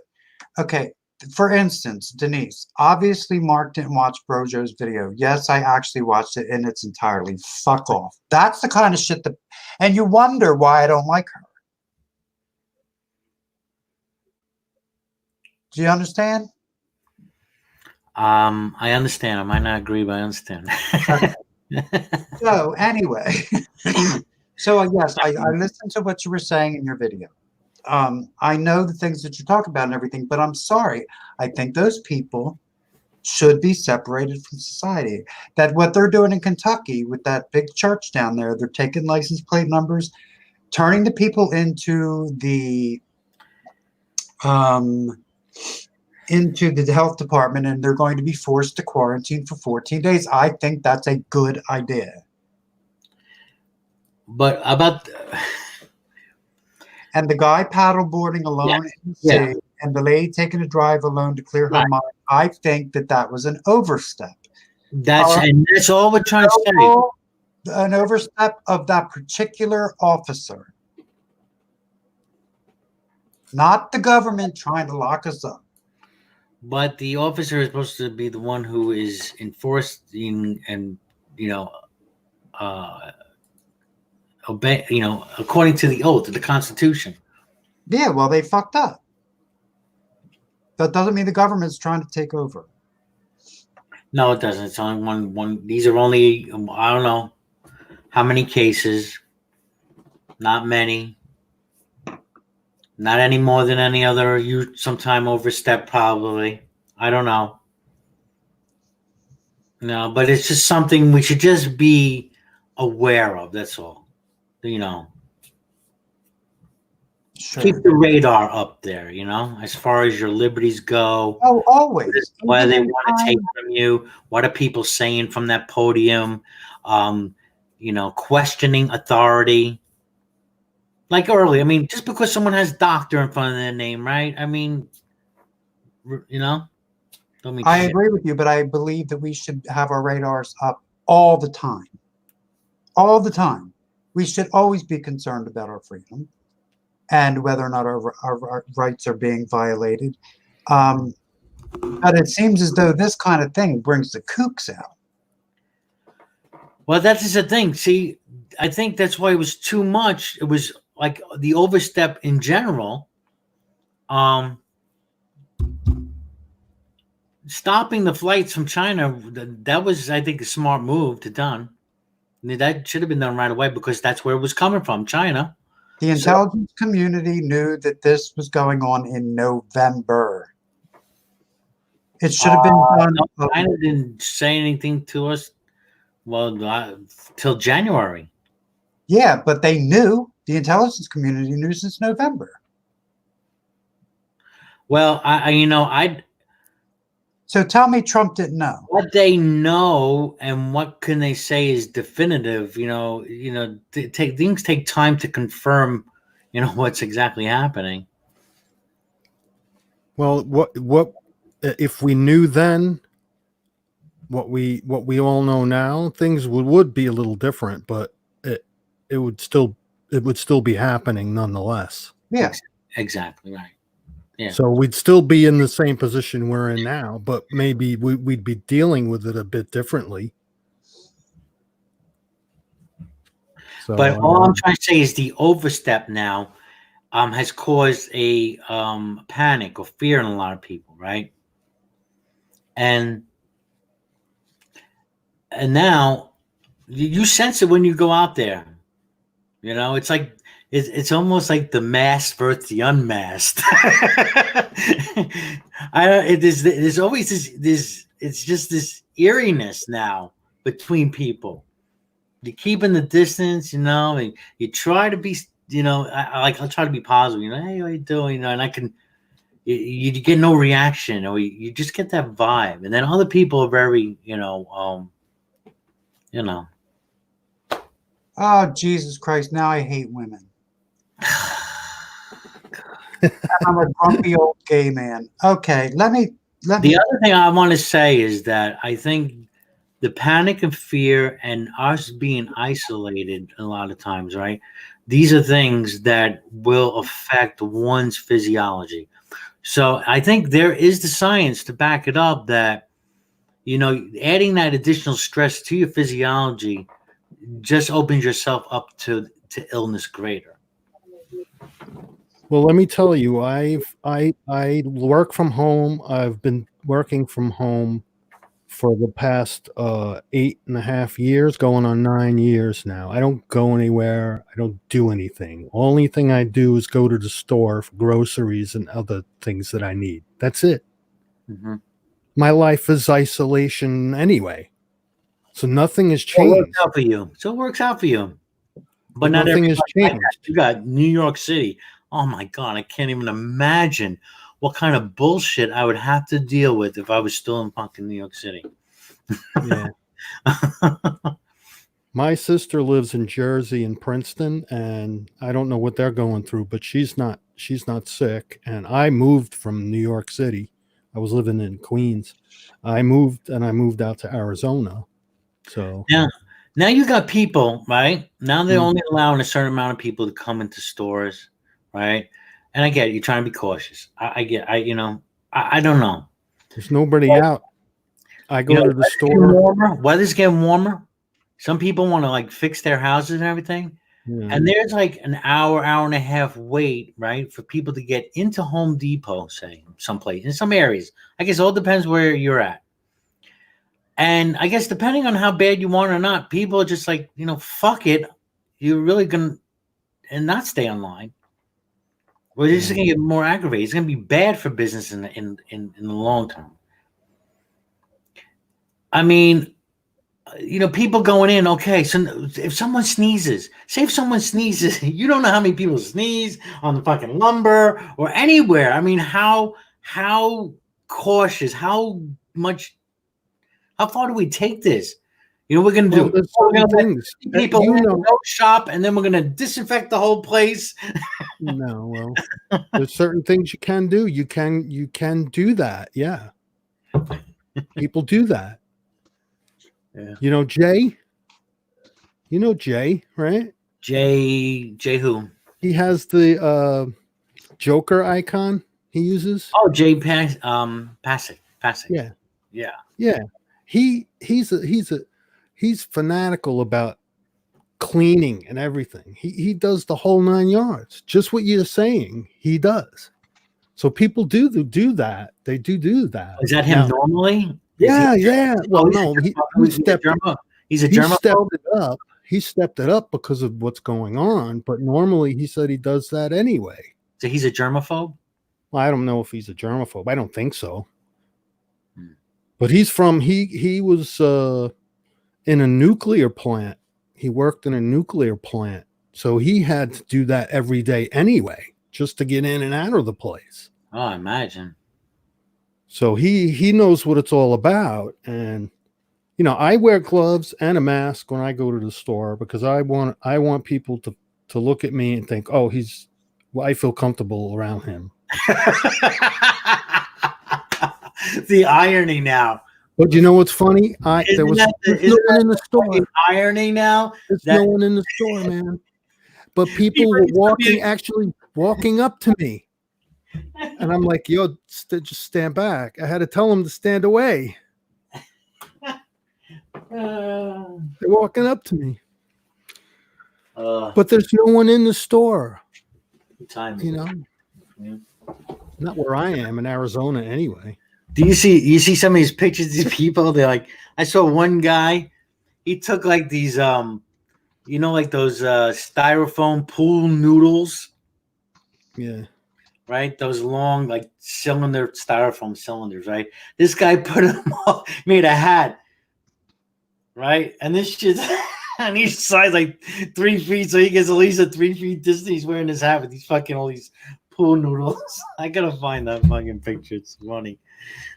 Okay, for instance, Denise, obviously Mark didn't watch Brojo's video. Yes, I actually watched it in its entirety. Fuck off. That's the kind of shit and you wonder why I don't like her. Do you understand? I understand. I might not agree, but I understand. So anyway, yes, I listened to what you were saying in your video. I know the things that you talk about and everything, but I'm sorry. I think those people should be separated from society. That what they're doing in Kentucky with that big church down there, they're taking license plate numbers, turning the people into the health department, and they're going to be forced to quarantine for 14 days. I think that's a good idea. But about and the guy paddleboarding alone in the sea, and the lady taking a drive alone to clear her mind, I think that was an overstep. That's all we're trying to say. An overstep of that particular officer, not the government trying to lock us up. But the officer is supposed to be the one who is enforcing and obey, according to the oath of the Constitution. Yeah, well, they fucked up. That doesn't mean the government's trying to take over. No, it doesn't. It's only one. These are only, I don't know how many cases. Not many. Not any more than any other. You sometime overstep, probably. I don't know. No, but it's just something we should just be aware of. That's all. Sure. Keep the radar up there, as far as your liberties go. Oh, always. What they want to take from you. What are people saying from that podium? Questioning authority. Like early, just because someone has doctor in front of their name, right? I agree with you, but I believe that we should have our radars up all the time. All the time. We should always be concerned about our freedom and whether or not our rights are being violated. But it seems as though this kind of thing brings the kooks out. Well, that is the thing. See, I think that's why it was too much. It was like the overstep in general. Stopping the flights from China, that was, I think, a smart move to done. That should have been done right away because that's where it was coming from, China. The intelligence community knew that this was going on in November. It should have been done. No, China didn't say anything to us, till January. Yeah, but they knew. The intelligence community knew since November. Well, So tell me Trump didn't know. What they know and what can they say is definitive. Things take time to confirm, what's exactly happening. Well, what if we knew then what we all know now, things would be a little different, but it would still be happening nonetheless. Yeah, exactly right. Yeah. So we'd still be in the same position we're in now, but maybe we'd be dealing with it a bit differently. So, but all I'm trying to say is the overstep now has caused a panic or fear in a lot of people, right? And now you sense it when you go out there. It's like it's almost like the masked versus the unmasked. There's always this. It's just this eeriness now between people. You're keeping the distance, and you try to be, I'll try to be positive. Hey, how you doing? And I can. You get no reaction, or you just get that vibe, and then other people are very, Oh, Jesus Christ! Now I hate women. I'm a grumpy old gay man. Okay, let me. The other thing I want to say is that I think the panic and fear and us being isolated a lot of times, right? These are things that will affect one's physiology. So I think there is the science to back it up that, adding that additional stress to your physiology just opens yourself up to illness greater. Well, let me tell you, I work from home. I've been working from home for the past 8.5 years, going on 9 years now. I don't go anywhere. I don't do anything. Only thing I do is go to the store for groceries and other things that I need. That's it. Mm-hmm. My life is isolation anyway, so nothing has So it works changed. out for you. So it works out for you. But not Nothing everybody has like that. changed. You got New York City. Oh my God, I can't even imagine what kind of bullshit I would have to deal with if I was still in fucking New York City. Yeah. My sister lives in Jersey and Princeton, and I don't know what they're going through, but she's not sick. And I moved from New York City. I was living in Queens. I moved out to Arizona. So Now you got people, right? Now they're Mm. only allowing a certain amount of people to come into stores, right? And I get it, you're trying to be cautious. I don't know. there's nobody Well, out. I go to the weather's getting store. warmer. Weather's getting warmer. Some people want to like fix their houses and everything. Yeah. And there's like an hour and a half wait, right, for people to get into Home Depot, say, someplace in some areas. I guess it all depends where you're at. And I guess depending on how bad you want or not, people are just like, fuck it. You're really gonna and not stay online. We're just gonna get more aggravated. It's gonna be bad for business in the long term. I mean, people going in, okay, so if someone sneezes, say if someone sneezes, you don't know how many people sneeze on the fucking lumber or anywhere. I mean, how cautious, how far do we take this? We're gonna Well, do. there's We're gonna certain let things. people go shop, and then we're gonna disinfect the whole place. No, well, there's certain things you can do. You can do that. Yeah. People do that. Yeah. Jay? Jay, right? Jay who? He has the Joker icon he uses. Oh, Jay Passing. Yeah. Yeah. Yeah. He's fanatical about cleaning and everything. He does the whole 9 yards. Just what you're saying, he does. So people do that. They do that. Is that him normally? Yeah. Well, no, he's a germaphobe. He stepped it up. He stepped it up because of what's going on. But normally, he said he does that anyway. So he's a germaphobe? Well, I don't know if he's a germaphobe. I don't think so. But he's from he was in a nuclear plant. He worked in a nuclear plant, so he had to do that every day anyway, just to get in and out of the place. Oh, I imagine. So he knows what it's all about, and I wear gloves and a mask when I go to the store because I want people to look at me and think, oh, I feel comfortable around him. The irony now. But you know what's funny? There was no one in the store. Irony now. There's no one in the store, man. But people were actually walking up to me, and I'm like, "Yo, just stand back." I had to tell them to stand away. They're walking up to me, but there's no one in the store. Not where I am in Arizona, anyway. Do you see some of these pictures of these people? They're like, I saw one guy, he took like these like those styrofoam pool noodles. Yeah. Right? Those long like styrofoam cylinders, right? This guy put them all, made a hat. Right? And this shit's on each side like 3 feet, so he gets at least a 3 feet distance. He's wearing his hat with these fucking all these pool noodles. I gotta find that fucking picture. It's funny.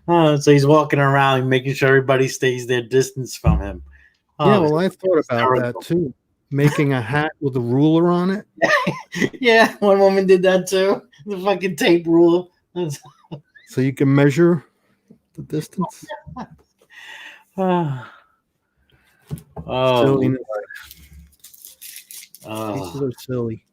So he's walking around making sure everybody stays their distance from him. Yeah, well, I thought about that too. Making a hat with a ruler on it. Yeah, one woman did that too. The fucking tape rule. So you can measure the distance. Silly. Pieces are silly.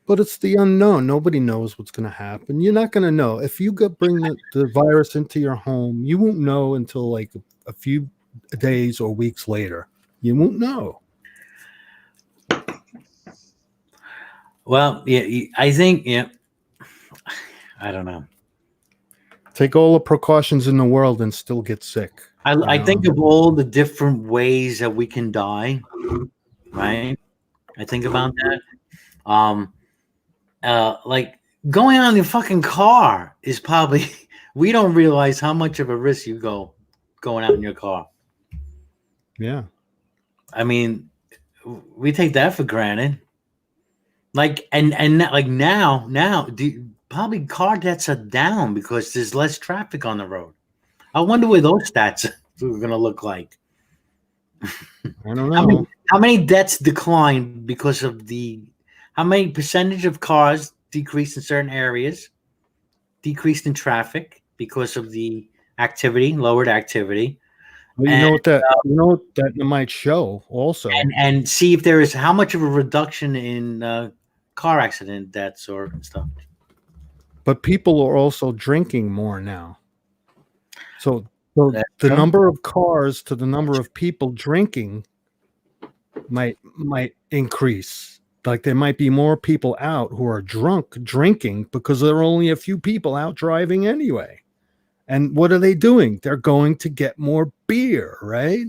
But it's the unknown. Nobody knows what's going to happen. You're not going to know. If you bring the virus into your home, you won't know until like a few days or weeks later. You won't know. Well, yeah, I think, yeah, I don't know. Take all the precautions in the world and still get sick. I think of all the different ways that we can die, right? I think about that. Like going on your fucking car is probably, we don't realize how much of a risk you going out in your car. Yeah. I mean, we take that for granted. Like, and like now, probably car deaths are down because there's less traffic on the road. I wonder what those stats are going to look like. I don't know. How many deaths declined because of how many percentage of cars decreased in certain areas, decreased in traffic because of the activity, lowered activity. Well, you know what that might show also. And see if there is how much of a reduction in car accident deaths or stuff. But people are also drinking more now. So the number of cars to the number of people drinking might increase. Like there might be more people out who are drinking because there are only a few people out driving anyway. And what are they doing? They're going to get more beer, right?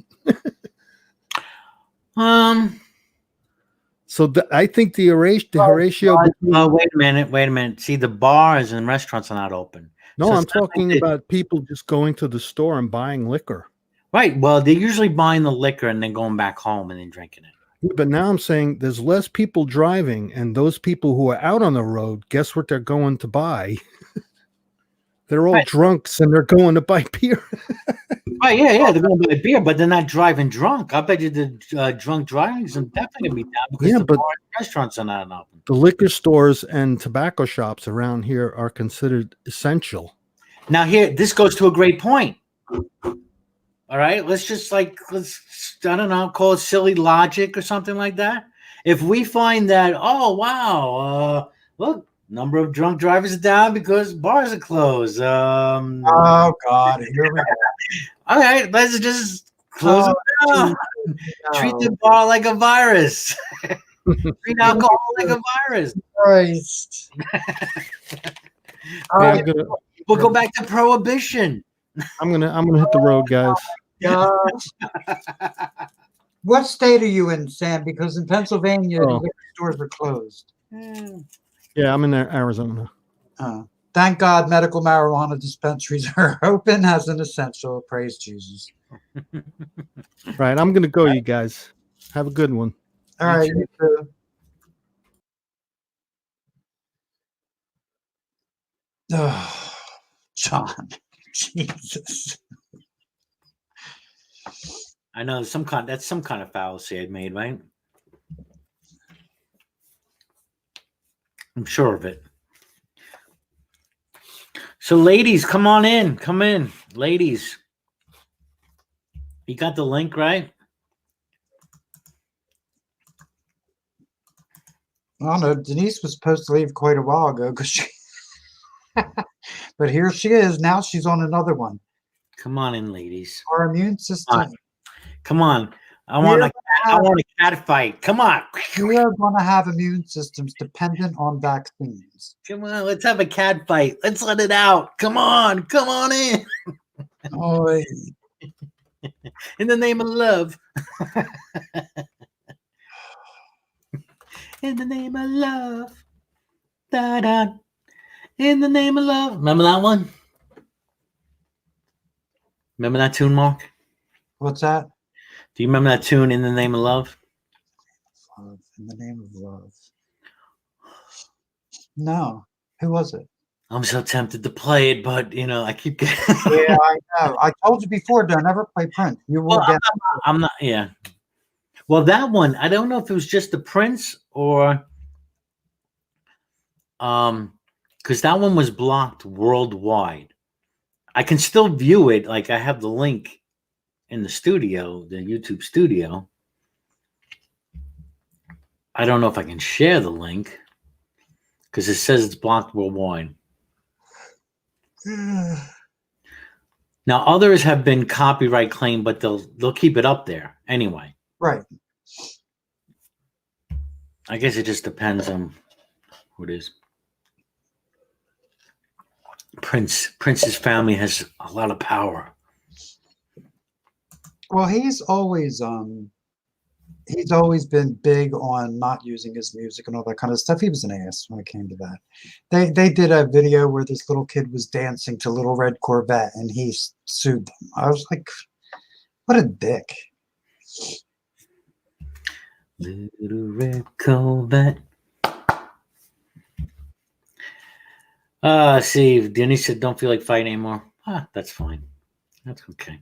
So I think the ratio. Wait a minute. See, the bars and restaurants are not open. No, so I'm talking about people just going to the store and buying liquor. Right. Well, they're usually buying the liquor and then going back home and then drinking it. Yeah, but now I'm saying there's less people driving, and those people who are out on the road, guess what they're going to buy? They're all drunks and they're going to buy beer. Right, yeah, they're going to buy beer, but they're not driving drunk. I bet you the drunk driving is definitely going to be down because the bar and restaurants are not open. The liquor stores and tobacco shops around here are considered essential. Now this goes to a great point. All right, let's I don't know, call it silly logic or something like that. If we find that, oh, wow, look, number of drunk drivers are down because bars are closed. Oh, God, here we go. All right, let's just close it down. Treat the bar like a virus. Treat alcohol like a virus. Christ. We'll go back to prohibition. I'm gonna hit the road, guys. What state are you in, Sam? Because in Pennsylvania, the liquor stores were closed. Yeah, I'm in Arizona. Thank God medical marijuana dispensaries are open as an essential. Praise Jesus. Right, I'm going to go, you guys. Have a good one. All right, you too. Oh, John. Jesus. I know that's some kind of fallacy I made, right? I'm sure of it. So, ladies, come on in. Come in, ladies. You got the link, right? I don't know. Denise was supposed to leave quite a while ago because she. But here she is. Now she's on another one. Come on in, ladies. Our immune system. Come on. I want a cat fight. Come on. We are going to have immune systems dependent on vaccines. Come on. Let's have a cat fight. Let's let it out. Come on. Come on in. Oh, in the name of love. In the name of love. Da-da. In the name of love. Remember that one? Remember that tune, Mark? What's that? Do you remember that tune, In the Name of Love? In the Name of Love. No. Who was it? I'm so tempted to play it, but, I keep getting... Yeah, I know. I told you before, don't ever play Prince. You will get... I'm not, yeah. Well, that one, I don't know if it was just the Prince or... because that one was blocked worldwide. I can still view it. Like, I have the link in the studio, the YouTube studio. I don't know if I can share the link because it says it's blocked worldwide. Now, others have been copyright claimed, but they'll keep it up there anyway. Right. I guess it just depends on who it is. Prince's family has a lot of power. Well, he's always been big on not using his music and all that kind of stuff. He was an ass when it came to that. They did a video where this little kid was dancing to Little Red Corvette and he sued them. I was like, what a dick. Little Red Corvette. See, Denise said don't feel like fighting anymore. That's fine. That's okay.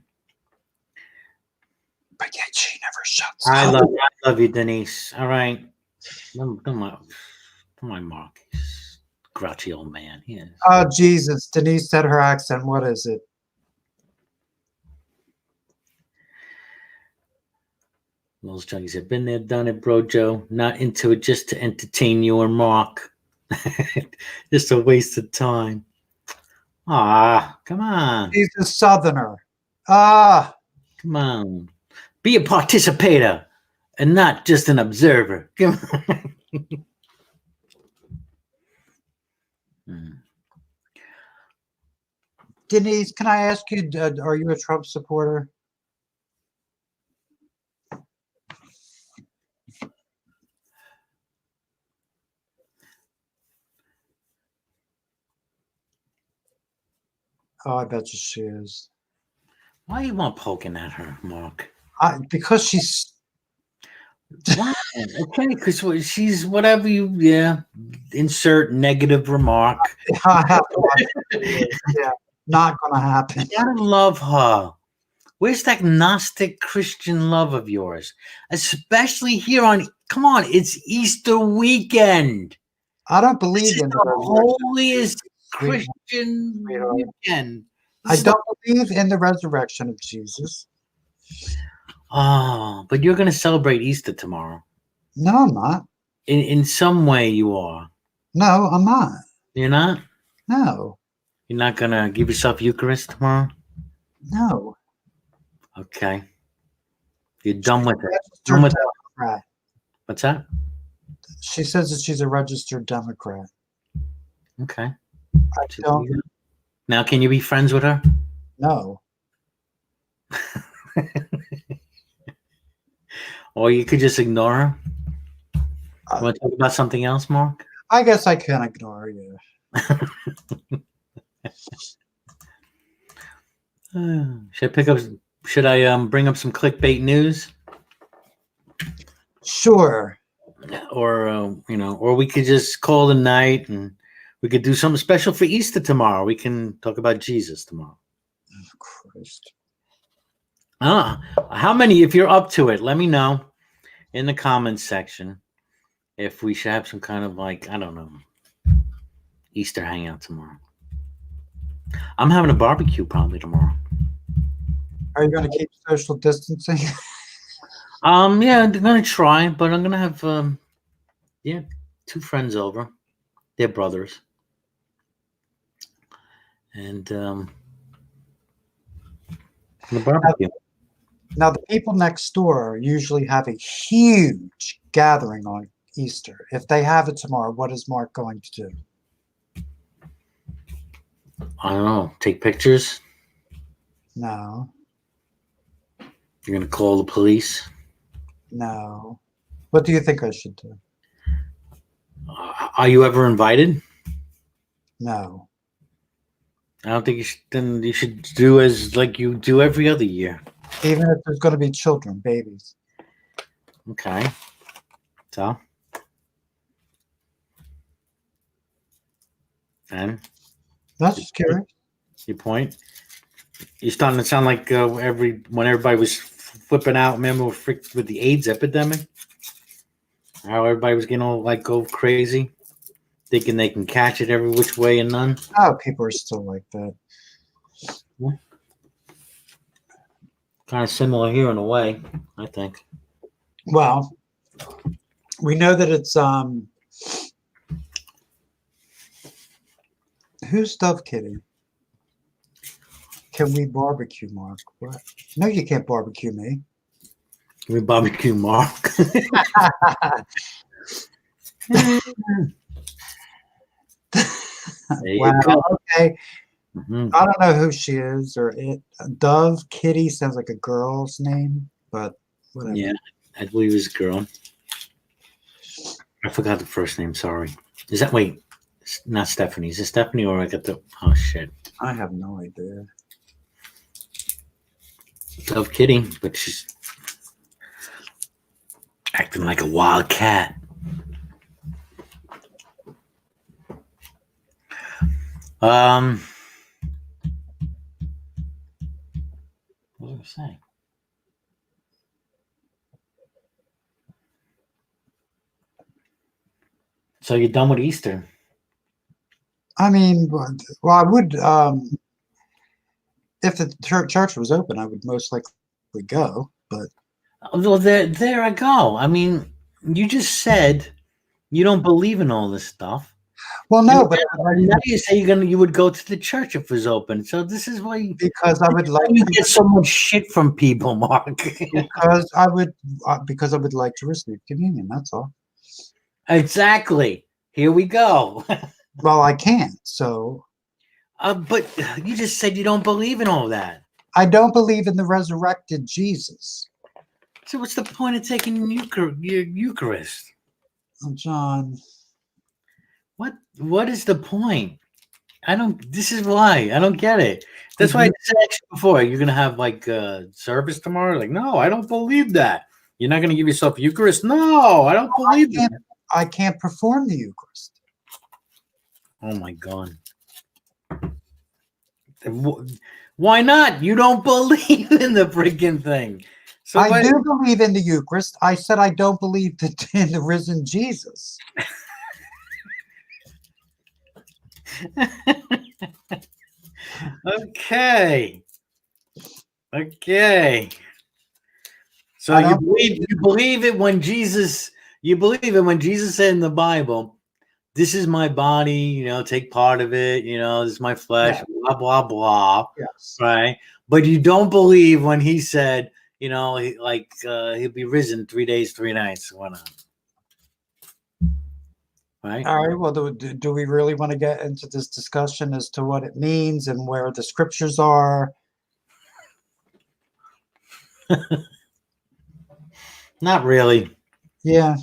But yet she never shuts I up. love you, Denise. All right. Don't mind Mark. He's a grouchy old man. He is. Oh, Jesus. Denise said her accent. What is it? Those junkies have been there, done it, bro, Joe. Not into it just to entertain you and Mark. Just a waste of time. Come on. He's a Southerner. Come on. Be a participator and not just an observer. Come on. Denise, can I ask you, are you a Trump supporter? Oh, I bet you she is. Why you want poking at her, Mark? Because she's... Why? Okay, because she's whatever you, insert negative remark. I have to watch it. Yeah, not going to happen. You gotta love her. Where's that Gnostic Christian love of yours? Especially here come on, it's Easter weekend. I don't believe in the holiest Christian weekend. I don't believe in the resurrection of Jesus. Oh, but you're going to celebrate Easter tomorrow. No, I'm not. In some way you are. No, I'm not. You're not? No. You're not going to give yourself Eucharist tomorrow? No. Okay. You're done with it. Done with Democrat. What's that? She says that she's a registered Democrat. Okay. I don't. Now, can you be friends with her? No. Or you could just ignore her. You want to talk about something else, Mark? I guess I can ignore you. Should I bring up some clickbait news? Sure. Or or we could just call it a night and we could do something special for Easter tomorrow. We can talk about Jesus tomorrow. Oh, Christ. How many, if you're up to it, let me know in the comments section if we should have some kind of I don't know, Easter hangout tomorrow. I'm having a barbecue probably tomorrow. Are you going to keep social distancing? Yeah, I'm going to try, but I'm going to have, 2 friends over. They're brothers. And the barbecue. Now, the people next door usually have a huge gathering on Easter. If they have it tomorrow, what is Mark going to do? I don't know. Take pictures? No. You're going to call the police? No. What do you think I should do? Are you ever invited? No. I don't think you should. Then you should do as like you do every other year. Even if there's going to be children, babies. Okay. So. And. That's just curious. Your point. You're starting to sound like when everybody was flipping out. Remember with the AIDS epidemic? How everybody was getting all go crazy, thinking they can catch it every which way and none. Oh, people are still like that. Yeah. Kind of similar here in a way, I think. Well, we know that it's who's Dove Kitty? Can we barbecue, Mark? What? No, you can't barbecue me. Can we barbecue Mark? There you Wow. go. Okay. Mhm. I don't know who she is or it. Dove Kitty sounds like a girl's name, but whatever. Yeah, I believe it's a girl. I forgot the first name. Sorry. Is that wait? It's not Stephanie. Is it Stephanie or I got the? Oh shit. I have no idea. Love Kitty, but she's acting like a wild cat. What was I saying? So you're done with Easter? I mean, well, I would, if the church was open, I would most likely go, but. Well, there I go. I mean, you just said you don't believe in all this stuff. Well, no, but now you say you would go to the church if it was open. So this is why you, because I would like you to get so much shit from people, Mark. because I would like to receive communion. That's all. Exactly. Here we go. Well, I can't. So But you just said you don't believe in all that. I don't believe in the resurrected Jesus. So what's the point of taking your Eucharist? Oh, John. What is the point? I don't. This is why I don't get it. That's why I said before. You're gonna have like service tomorrow. Like, no, I don't believe that. You're not gonna give yourself Eucharist. No, I don't believe that. I can't perform the Eucharist. Oh my God. Why not? You don't believe in the freaking thing. So I do believe in the Eucharist. I said I don't believe in the risen Jesus. Okay. So you believe it when Jesus said in the Bible, this is my body, take part of it, this is my flesh, blah, blah, blah. Yes. Right. But you don't believe when he said, he'll be risen 3 days, 3 nights. Why not? Right. All right. Well, do we really want to get into this discussion as to what it means and where the scriptures are? Not really. Yeah.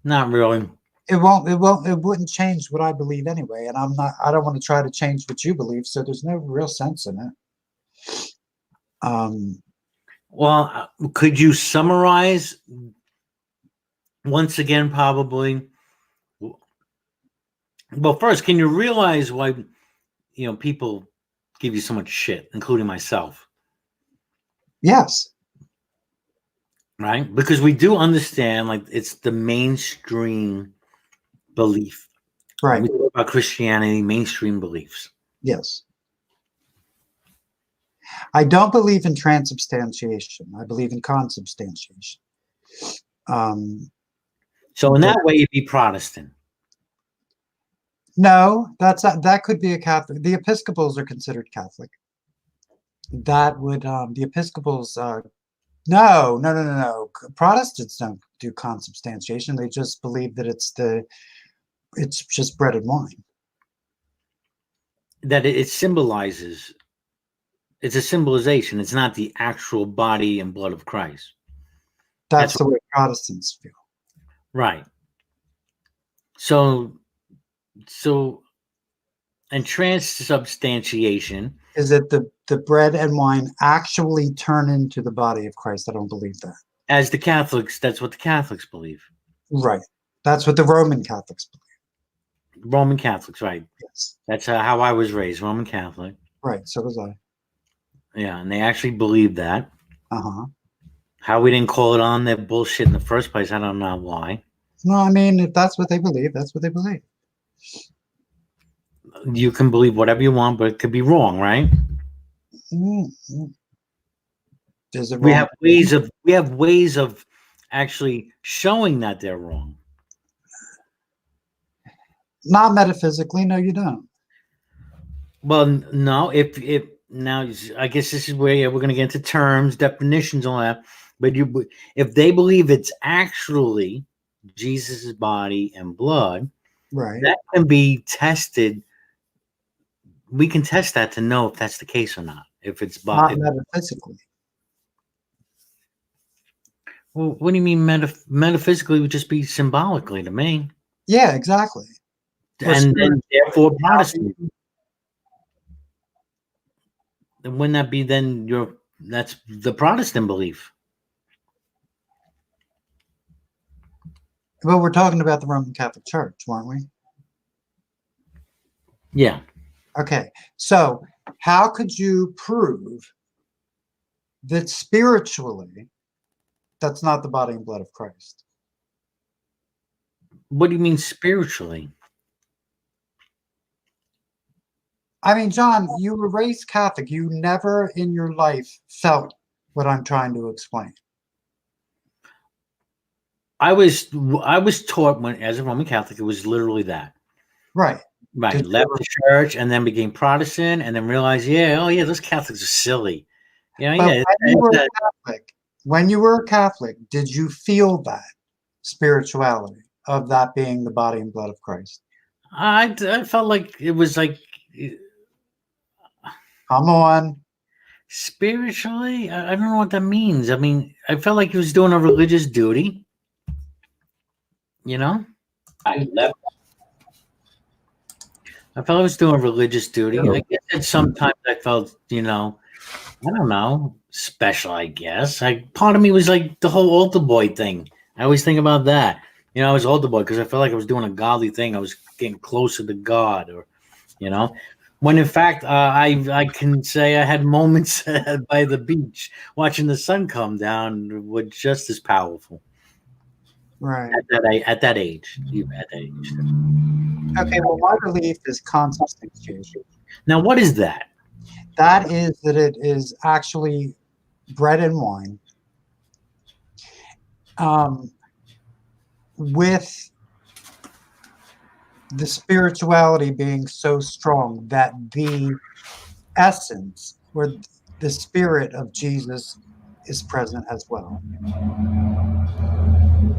Not really. It wouldn't change what I believe anyway. And I don't want to try to change what you believe. So there's no real sense in it. Well, could you summarize once again, probably? Well, first, can you realize why, people give you so much shit, including myself? Yes. Right? Because we do understand, it's the mainstream belief. Right. When we talk about Christianity, mainstream beliefs. Yes. I don't believe in transubstantiation. I believe in consubstantiation. So in that way, you'd be Protestant. No, that could be a Catholic. The Episcopals are considered Catholic. That would the Episcopals. No. Protestants don't do consubstantiation. They just believe that it's just bread and wine. That it symbolizes. It's a symbolization. It's not the actual body and blood of Christ. That's the way Protestants feel. Right. So, and transubstantiation is that the bread and wine actually turn into the body of Christ. I don't believe that. As the Catholics, that's what the Catholics believe. Right. That's what the Roman Catholics believe. Roman Catholics, right? Yes. That's how I was raised, Roman Catholic. Right. So was I. Yeah, and they actually believe that. Uh-huh. How we didn't call it on their bullshit in the first place, I don't know why. No, I mean, if that's what they believe, that's what they believe. You can believe whatever you want, but it could be wrong, right? Mm-hmm. Is it wrong? We have ways of actually showing that they're wrong. Not metaphysically, no, you don't. Well, no. If now, I guess this is where we're going to get into terms, definitions, all that. But if they believe it's actually Jesus's body and blood, right, that can be tested we can test that to know if that's the case or not. If it's not metaphysically. Well, what do you mean metaphysically? Would just be symbolically to me. Yeah, exactly. And then therefore Protestant. Then wouldn't that be then that's the Protestant belief? Well, we're talking about the Roman Catholic Church, weren't we? Yeah. Okay. So how could you prove that spiritually that's not the body and blood of Christ? What do you mean spiritually? I mean, John, you were raised Catholic. You never in your life felt what I'm trying to explain. I was taught as a Roman Catholic, it was literally that. Right. Right. Left the church and then became Protestant and then realized, those Catholics are silly. When you were a Catholic, did you feel that spirituality of that being the body and blood of Christ? I felt like it was like, come on. Spiritually, I don't know what that means. I mean, I felt like he was doing a religious duty. I felt I was doing a religious duty. I guess that sometimes I felt, I don't know, special, I guess. Part of me was like the whole altar boy thing. I always think about that. I was altar boy because I felt like I was doing a godly thing. I was getting closer to God, or, when in fact, I can say I had moments by the beach watching the sun come down were just as powerful. Right. At that age. At that age. Okay, well, my belief is consubstantiation. Now, what is that? That is that it is actually bread and wine with the spirituality being so strong that the essence or the spirit of Jesus is present as well.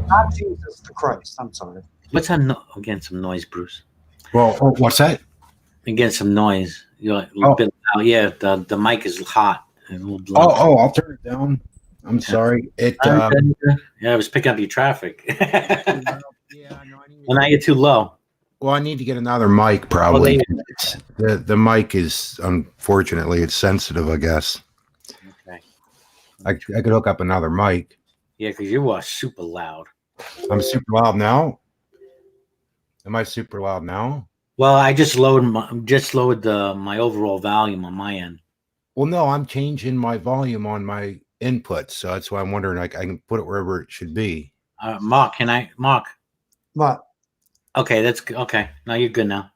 Not Jesus, the Christ. I'm sorry. What's that? Again, some noise, Bruce. Well, what's that? Again, some noise. You're the mic is hot. I'll turn it down. I'm sorry. I was picking up your traffic. Well, now you're too low. Well, I need to get another mic, probably. The mic is, unfortunately, it's sensitive, I guess. Okay. I could hook up another mic. Yeah, because you are super loud. I'm super loud now? Am I super loud now? Well, I just lowered my overall volume on my end. Well, no, I'm changing my volume on my input, so that's why I'm wondering. I can put it wherever it should be. Mark, Mark? What? Okay, that's okay. Now you're good now.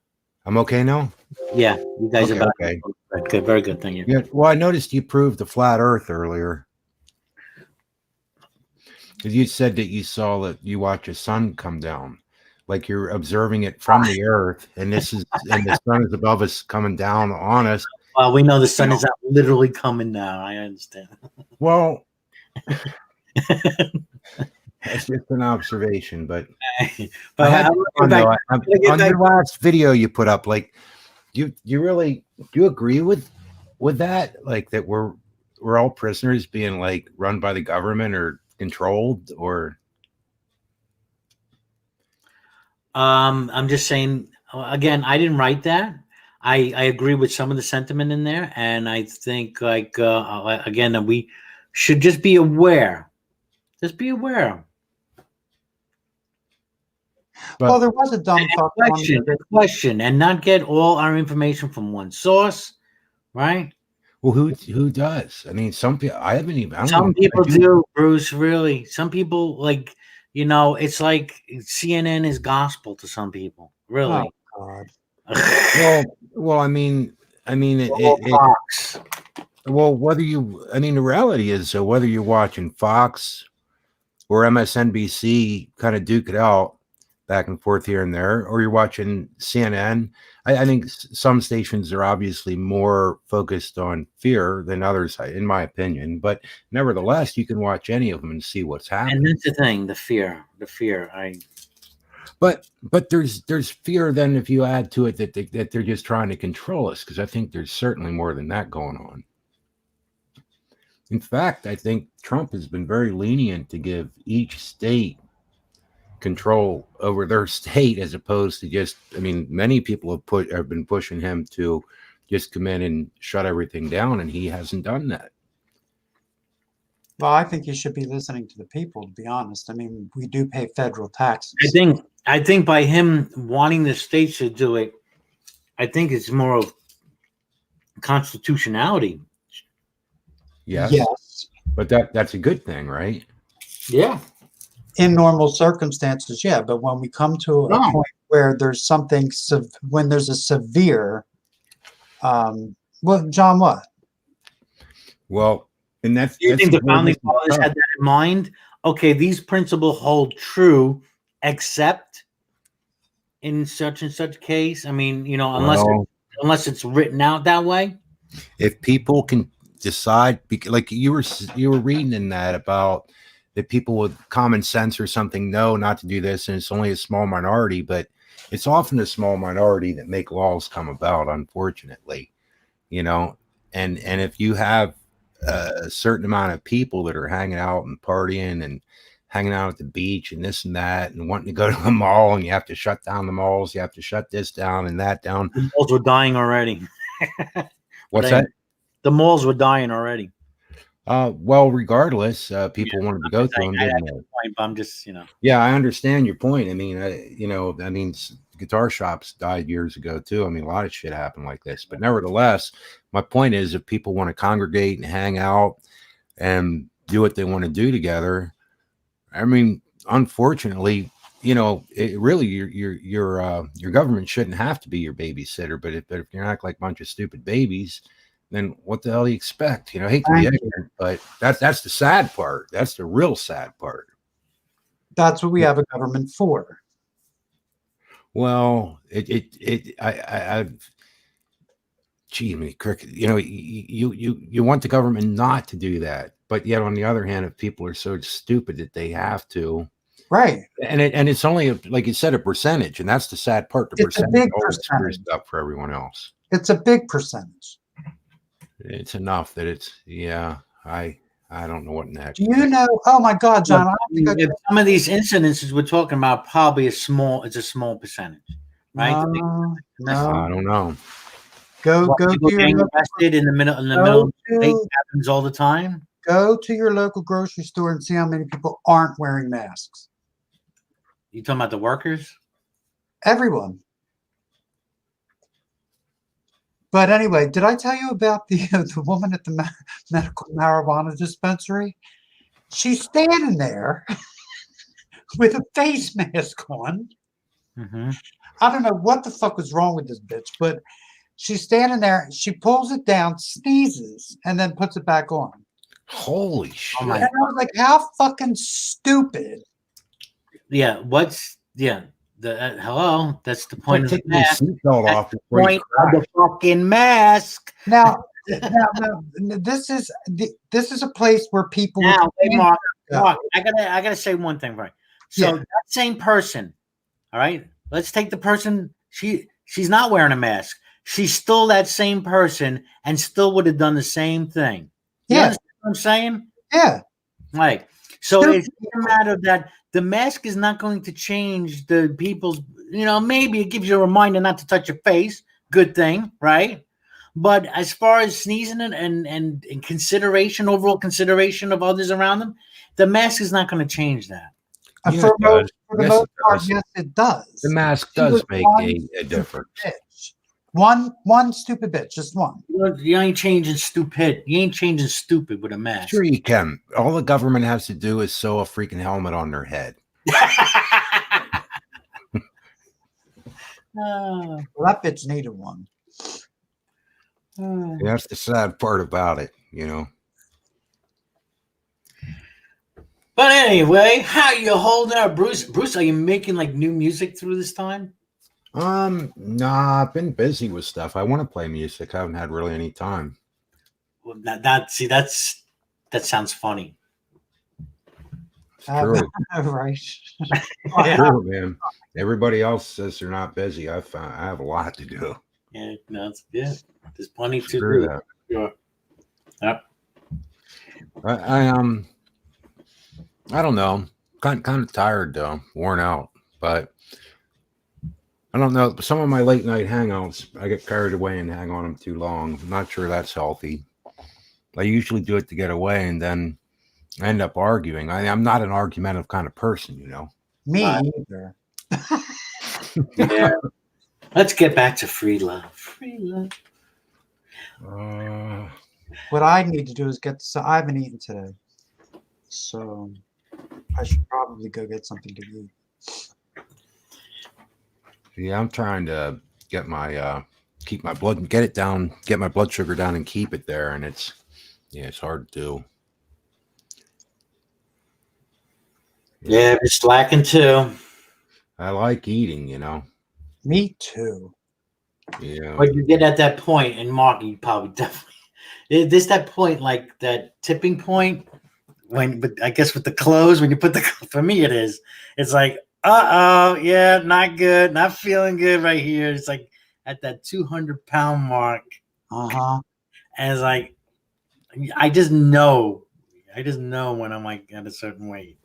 I'm okay now? Yeah, you guys are okay. Good, very good. Thank you. Yeah, well, I noticed you proved the flat Earth earlier. Because you said that you saw that you watch a sun come down, like you're observing it from the Earth, and the sun is above us, coming down on us. Well, we know the sun is not literally coming down. I understand. Well, it's just an observation, but on your last video you put up, like, do you agree with that? Like that we're all prisoners being like run by the government or controlled, or? I'm just saying, again, I didn't write that. I agree with some of the sentiment in there, and I think again that we should just be aware. Just be aware. But, well, there was a dumb question, and not get all our information from one source, right? Well, who does? I mean, some people. Some people do, Bruce. Really, some people it's like CNN is gospel to some people. Really. Oh God. well, I mean, Fox. Well, the reality is, whether you're watching Fox or MSNBC, kind of duke it out back and forth here and there, or you're watching CNN. I think some stations are obviously more focused on fear than others, in my opinion. But nevertheless, you can watch any of them and see what's happening. And that's the thing, the fear. But there's fear then if you add to it that they're just trying to control us, because I think there's certainly more than that going on. In fact, I think Trump has been very lenient to give each state control over their state, as opposed to just, I mean, many people have been pushing him to just come in and shut everything down, and he hasn't done that. Well, I think you should be listening to the people, to be honest. I mean, we do pay federal taxes. I think by him wanting the states to do it, I think it's more of constitutionality. Yes. But that's a good thing, right? Yeah. In normal circumstances, yeah. But when we come to a point where there's something, when there's a severe, well, John, what? Well, and that's. Do you think the founding fathers had that in mind? Okay, these principles hold true, except in such and such case. I mean, you know, unless it's written out that way. If people can decide, like you were reading in that about that people with common sense or something know not to do this, and it's only a small minority, but it's often a small minority that make laws come about, unfortunately, you know. And if you have a certain amount of people that are hanging out and partying and hanging out at the beach and this and that and wanting to go to the mall, and you have to shut down the malls, you have to shut this down and that down. The malls were dying already. What's that? The malls were dying already. Well, regardless, people wanted to go to them. I'm just, you know. Yeah, I understand your point. I mean, guitar shops died years ago too. I mean, a lot of shit happened like this. But nevertheless, my point is, if people want to congregate and hang out and do what they want to do together, I mean, unfortunately, you know, it really your government shouldn't have to be your babysitter. But if you're not like a bunch of stupid babies, then what the hell do you expect? You know, I hate to be ignorant, but that's the sad part. That's the real sad part. That's what we have a government for. Well, gee, I mean, cricket. You know, you want the government not to do that, but yet on the other hand, if people are so stupid that they have to, right? And it's only like you said, a percentage, and that's the sad part. The percentage always screws it up for everyone else. It's a big percentage. It's enough that it's I don't know what next. Do you know? Oh my God, John! Some of these incidences we're talking about probably it's a small percentage, right? No, I don't know. Go to your invested in the middle of the happens all the time. Go to your local grocery store and see how many people aren't wearing masks. You talking about the workers? Everyone. But anyway, did I tell you about the woman at the medical marijuana dispensary? She's standing there with a face mask on. Mm-hmm. I don't know what the fuck was wrong with this bitch, but she's standing there. She pulls it down, sneezes, and then puts it back on. Holy shit! And I was like, how fucking stupid. Yeah. Hello. That's the point of the mask. Off the point of the fucking mask. Now, this is a place where people. Now, Mark, I gotta say one thing, right? So that same person, all right. Let's take the person. She's not wearing a mask. She's still that same person, and still would have done the same thing. You understand what I'm saying? Yeah. Right. So it's a matter that the mask is not going to change the people's, you know, maybe it gives you a reminder not to touch your face. Good thing, right? But as far as sneezing and consideration, overall consideration of others around them, the mask is not going to change that. For the most part, yes, it does. The mask does make a difference. One stupid bitch, just one. You ain't changing stupid. You ain't changing stupid with a mask. Sure you can. All the government has to do is sew a freaking helmet on their head. Well, that bitch needed one. That's the sad part about it, you know. But anyway, how you holding up, Bruce? Bruce, are you making like new music through this time? Nah, I've been busy with stuff. I want to play music. I haven't had really any time. Well, that sounds funny. It's true. Right. Yeah. True, man. Everybody else says they're not busy. I have a lot to do. Yeah, no, it's good. There's plenty to Screw do. that. Sure. Yep. I don't know. Kind of tired though, worn out. But I don't know. Some of my late night hangouts, I get carried away and hang on them too long. I'm not sure that's healthy. I usually do it to get away, and then I end up arguing. I'm not an argumentative kind of person, you know. Me Right. either. Yeah. Let's get back to free love. Free love. What I need to do is so I haven't eaten today, so I should probably go get something to eat. Yeah, I'm trying to get my keep my blood, get it down, get my blood sugar down, and keep it there, and it's hard to do. Yeah, we're slacking too. I like eating, you know. Me too. Yeah. But you get at that point, and Mark, you probably definitely there's that point, like that tipping point when, but I guess with the clothes, when you put the, for me it is, it's like, yeah, not good, not feeling good right here. It's like at that 200-pound mark, Uh-huh. and it's like I just know when I'm like at a certain weight,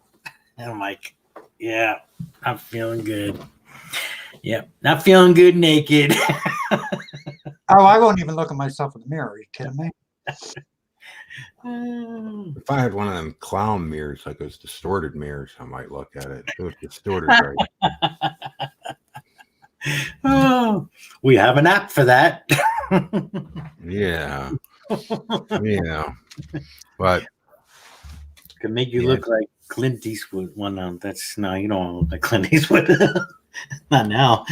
and I'm like, yeah, not feeling good. Yeah, not feeling good naked. Oh, I won't even look at myself in the mirror. Are you kidding me? If I had one of them clown mirrors, like those distorted mirrors, I might look at it. It was distorted, right? Oh, we have an app for that. Yeah. Yeah. But Can make you Yeah. look like Clint Eastwood. Well, no, that's no, you don't want to look like Clint Eastwood. Not now.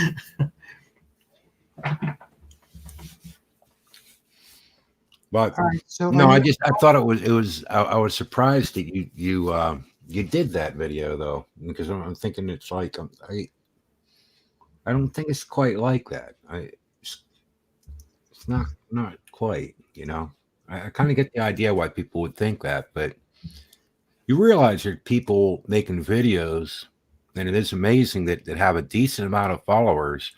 But All right. So no, I thought it was I was surprised that you did that video though, because I'm thinking it's like I don't think it's quite like that. It's not quite, you know. I kind of get the idea why people would think that, but you realize there are people making videos, and it is amazing that have a decent amount of followers.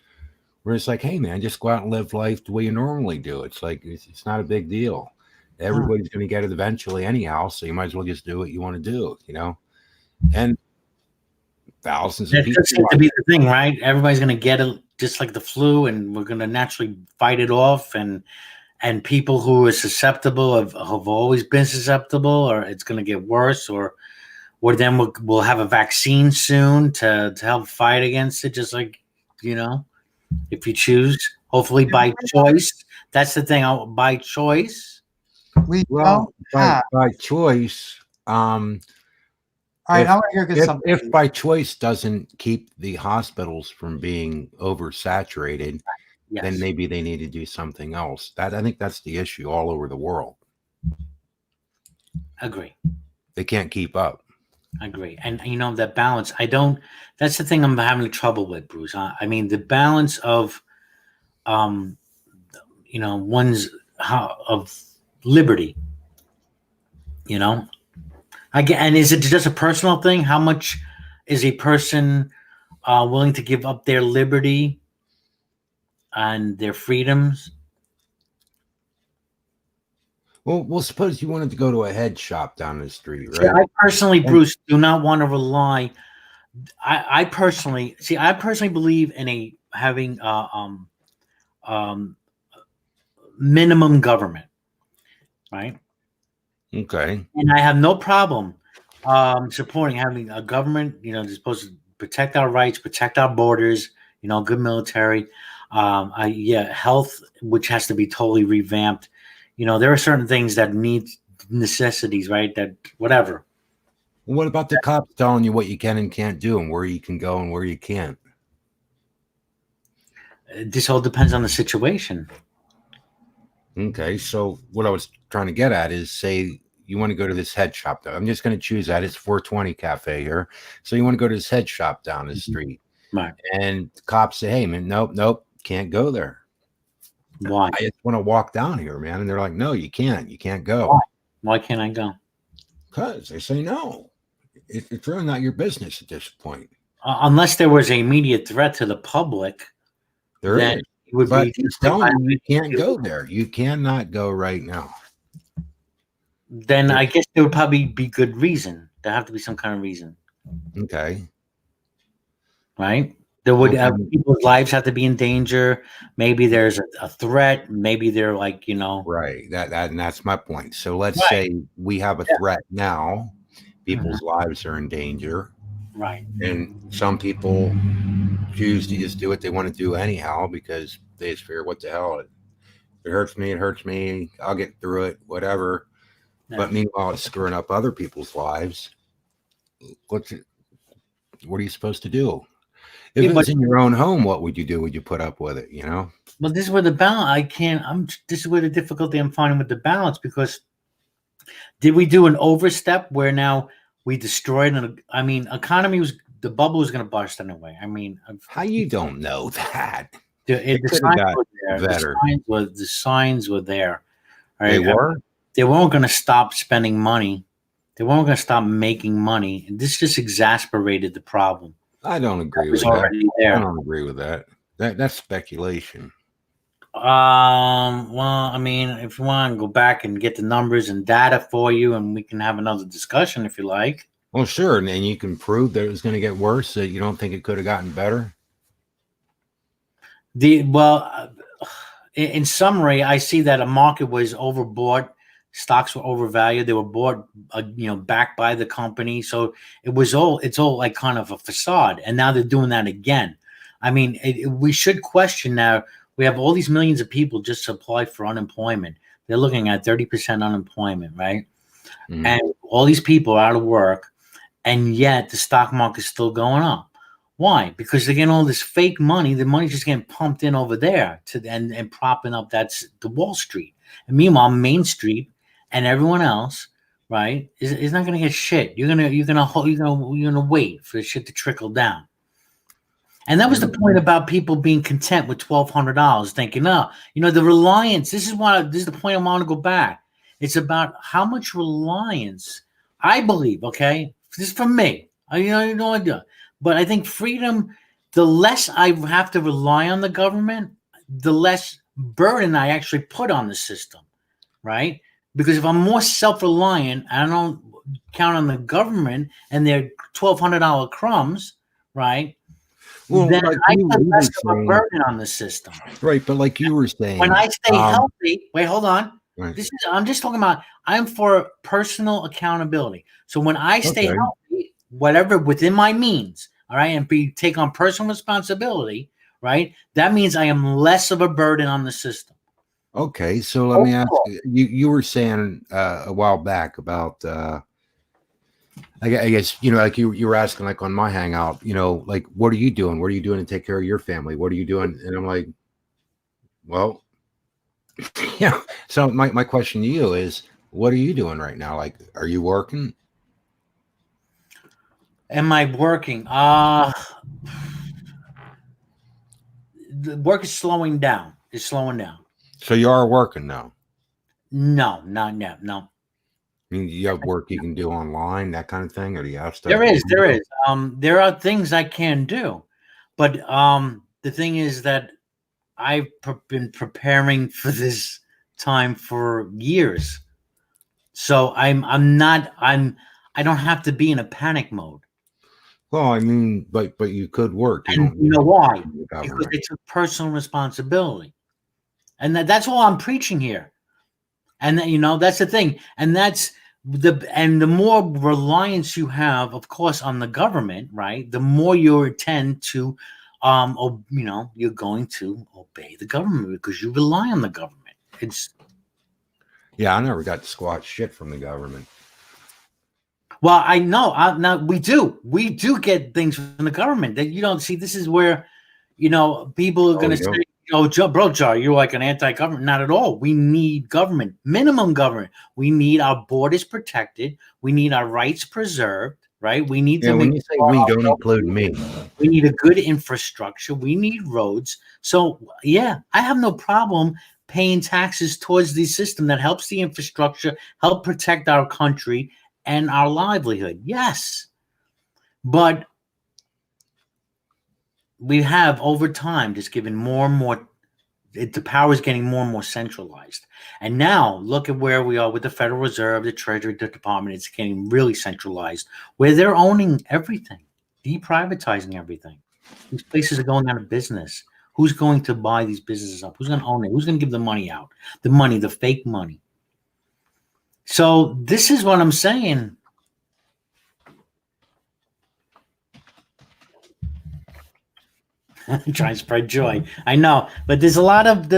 Where it's like, hey man, just go out and live life the way you normally do. It's like it's not a big deal. Everybody's going to get it eventually anyhow, so you might as well just do what you want to do, you know. And thousands of That people. just seems to be the thing, right? Everybody's going to get it just like the flu, and we're going to naturally fight it off. And people who are susceptible have always been susceptible, or it's going to get worse, or then we'll have a vaccine soon to help fight against it. Just like, you know. If you choose, hopefully by choice. That's the thing. By choice. we Well, don't have. by choice. All right, I want to hear get something. If by choice doesn't keep the hospitals from being oversaturated, Yes. then maybe they need to do something else. I think that's the issue all over the world. Agree. They can't keep up. Agree. And you know that balance. That's the thing I'm having trouble with, Bruce. I mean the balance of, you know, of liberty. You know, and is it just a personal thing? How much is a person willing to give up their liberty and their freedoms? Well, suppose you wanted to go to a head shop down the street, right? Yeah, I personally, Bruce, do not want to rely. I personally believe in having minimum government, right? Okay. And I have no problem supporting having a government, you know, that's supposed to protect our rights, protect our borders, you know, good military. Health, which has to be totally revamped. You know, there are certain things that need necessities, right? That whatever. Well, what about the cops telling you what you can and can't do and where you can go and where you can't? This all depends on the situation. Okay, so what I was trying to get at is, say you want to go to this head shop. I'm just going to choose that. It's 420 Cafe here. So you want to go to this head shop down the street. Right. And the cops say, hey, man, nope, can't go there. Why? I just want to walk down here, man. And they're like, no, you can't go. Why can't I go? Because they say no. it's really not your business at this point. Unless there was an immediate threat to the public, There then is. it would But be. he's telling you can't go there. You cannot go right now. Then I guess there would probably be good reason. There have to be some kind of reason, Okay. right? There would Okay. people's lives have to be in danger. Maybe there's a threat. Maybe they're like, you know, Right. And that's my point. So let's Right. say we have a Yeah. threat now. People's lives are in danger. right? And some people choose to just do what they want to do anyhow because they just figure, what the hell? It hurts me. It hurts me. I'll get through it, whatever. Yeah. But meanwhile, it's screwing up other people's lives. What are you supposed to do? If Yeah, it was but- in your own home, what would you do? Would you put up with it? You know? Well, this is where the balance. This is where the difficulty I'm finding with the balance, because did we do an overstep where now we destroyed? Economy the bubble was going to burst anyway. I mean, How you don't know that? the could've signs got were there. better. The signs were there. They Right? were. They weren't going to stop spending money. They weren't going to stop making money. And this just exasperated the problem. I don't agree It with was that. already there. I don't agree with that. That's speculation. Well, I mean, if you want to go back and get the numbers and data for you, and we can have another discussion if you like. Well, sure, and you can prove that it was going to get worse. That you don't think it could have gotten better. In summary, I see that a market was overbought. Stocks were overvalued. They were bought, backed by the company. So it's all like kind of a facade. And now they're doing that again. I mean, we should question now. We have all these millions of people just applied for unemployment. They're looking at 30% unemployment, right? Mhm. And all these people are out of work, and yet the stock market's still going up. Why? Because they're getting all this fake money. The money's just getting pumped in over there and propping up that's the Wall Street. And meanwhile, Main Street and everyone else, right, is not going to get shit. You're gonna wait for the shit to trickle down. And that was the point about people being content with $1,200, thinking, the reliance. This is the point I want to go back. It's about how much reliance I believe. Okay, this is from me. But I think freedom. The less I have to rely on the government, the less burden I actually put on the system, right? Because if I'm more self-reliant, I don't count on the government and their $1,200 crumbs, right? Well, then like I you put were less of a saying- burden on the system. Right, but like you were saying, When I stay healthy, wait, hold on. right. I'm just talking about, I'm for personal accountability. So when I stay Okay. healthy, whatever within my means, all right, and take on personal responsibility, right? That means I am less of a burden on the system. Okay, so let me ask you. You were saying a while back about I guess like you were asking, like on my hangout, like what are you doing? What are you doing to take care of your family? What are you doing? And I'm like, well, yeah. So my question to you is, what are you doing right now? Like, are you working? Am I working? The work is slowing down. It's slowing down. So you are working now. No, not yet. No. I mean, you have work you can do online, that kind of thing, or do you have stuff? There is. There are things I can do, but the thing is that I've been preparing for this time for years, so I don't have to be in a panic mode. Well, I mean, but you could work. And you know why? Because it's a personal responsibility, and that's all I'm preaching here. And that's the thing, and that's the more reliance you have, of course, on the government, right? The more you tend to, you're going to obey the government because you rely on the government. Yeah, I never got squat shit from the government. Well, I know. Now we do get things from the government that you don't see. This is where, people are going to say, Jar, you're like an anti-government. Not at all. We need government, minimum government. We need our borders protected. We need our rights preserved, right? We need to. When you say we, don't include me. We need a good infrastructure. We need roads. So yeah, I have no problem paying taxes towards the system that helps the infrastructure, help protect our country, and our livelihood. Yes. But we have over time just given more and more, the power is getting more and more centralized. And now look at where we are with the Federal Reserve, the Treasury Department. It's getting really centralized, where they're owning everything, deprivatizing everything. These places are going out of business. Who's going to buy these businesses up? Who's going to own it? Who's going to give the money out? The money, the fake money. So this is what I'm saying. Trying to spread joy. I know, but there's a lot of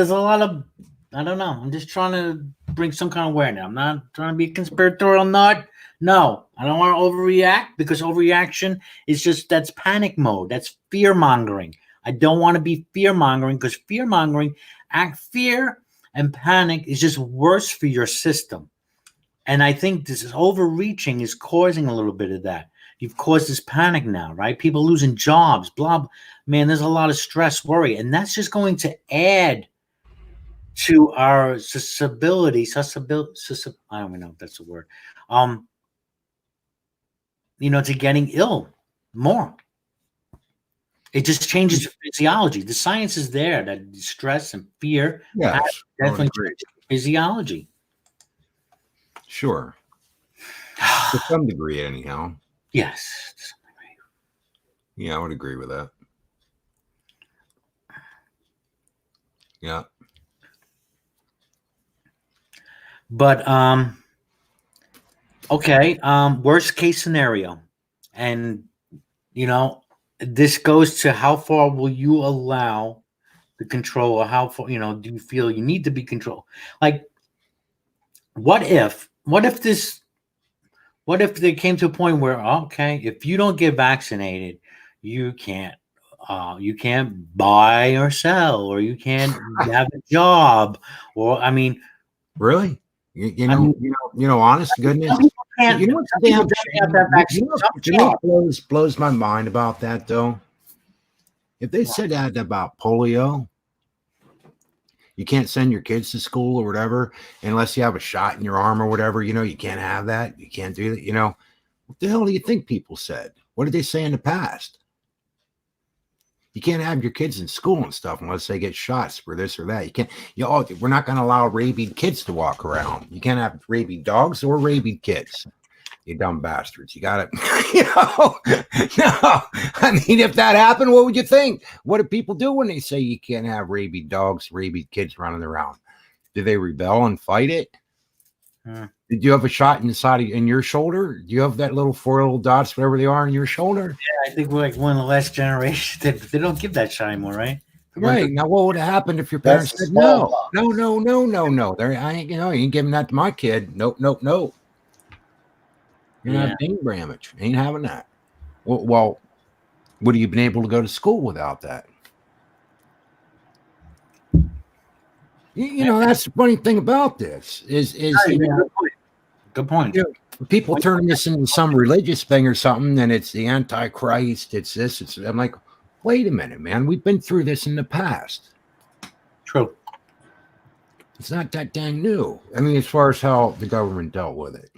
I don't know. I'm just trying to bring some kind of awareness. I'm not trying to be a conspiratorial nut. No, I don't want to overreact, because overreaction is just, that's panic mode. That's fear mongering. I don't want to be fear mongering, because fear mongering, fear and panic is just worse for your system. And I think this is overreaching is causing a little bit of that. You've caused this panic now, right? People losing jobs, blah, blah. Man, there's a lot of stress, worry, and that's just going to add to our susceptibility. I don't even know if that's a word. To getting ill more. It just changes physiology. The science is there that stress and fear definitely changes physiology. Sure. To some degree, anyhow. Yes. Yeah, I would agree with that. Yeah. But okay, worst case scenario. And this goes to how far will you allow the control, or how far, do you feel you need to be controlled? Like, what if they came to a point where, okay, if you don't get vaccinated, you can't buy or sell, or you can't have a job, or really, honest goodness, what blows my mind about that, though? If they said that about polio, you can't send your kids to school or whatever unless you have a shot in your arm or whatever. You can't have that. You can't do that. What the hell do you think people said? What did they say in the past? You can't have your kids in school and stuff unless they get shots for this or that. You can't. We're not going to allow rabid kids to walk around. You can't have rabid dogs or rabid kids. You dumb bastards. You got it. No. If that happened, what would you think? What do people do when they say you can't have rabid dogs, rabid kids running around? Do they rebel and fight it? Did you have a shot in your shoulder? Do you have that little 4 little dots, whatever they are, in your shoulder? Yeah, I think we're like one of the last generations. They don't give that shot anymore, right? Right. Now, what would have happened if your parents said no? I ain't, you ain't giving that to my kid. Nope. You're not brain damage. Ain't having that. Well, would you have been able to go to school without that? That's the funny thing about this is good point. People turn this into some religious thing or something, and it's the Antichrist. It's this. I'm like, wait a minute, man. We've been through this in the past. True. It's not that dang new. As far as how the government dealt with it.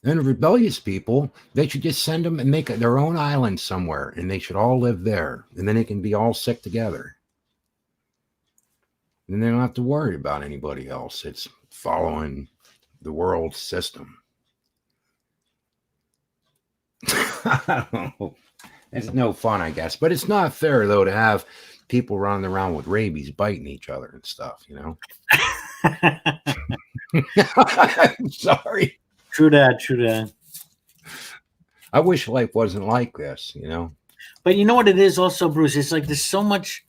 And the rebellious people, they should just send them and make their own island somewhere, and they should all live there, and then they can be all sick together. And they don't have to worry about anybody else. It's following the world system. I don't know. It's no fun, I guess. But it's not fair, though, to have people running around with rabies biting each other and stuff, I'm sorry. True that. I wish life wasn't like this, But you know what it is also, Bruce? It's like there's so much...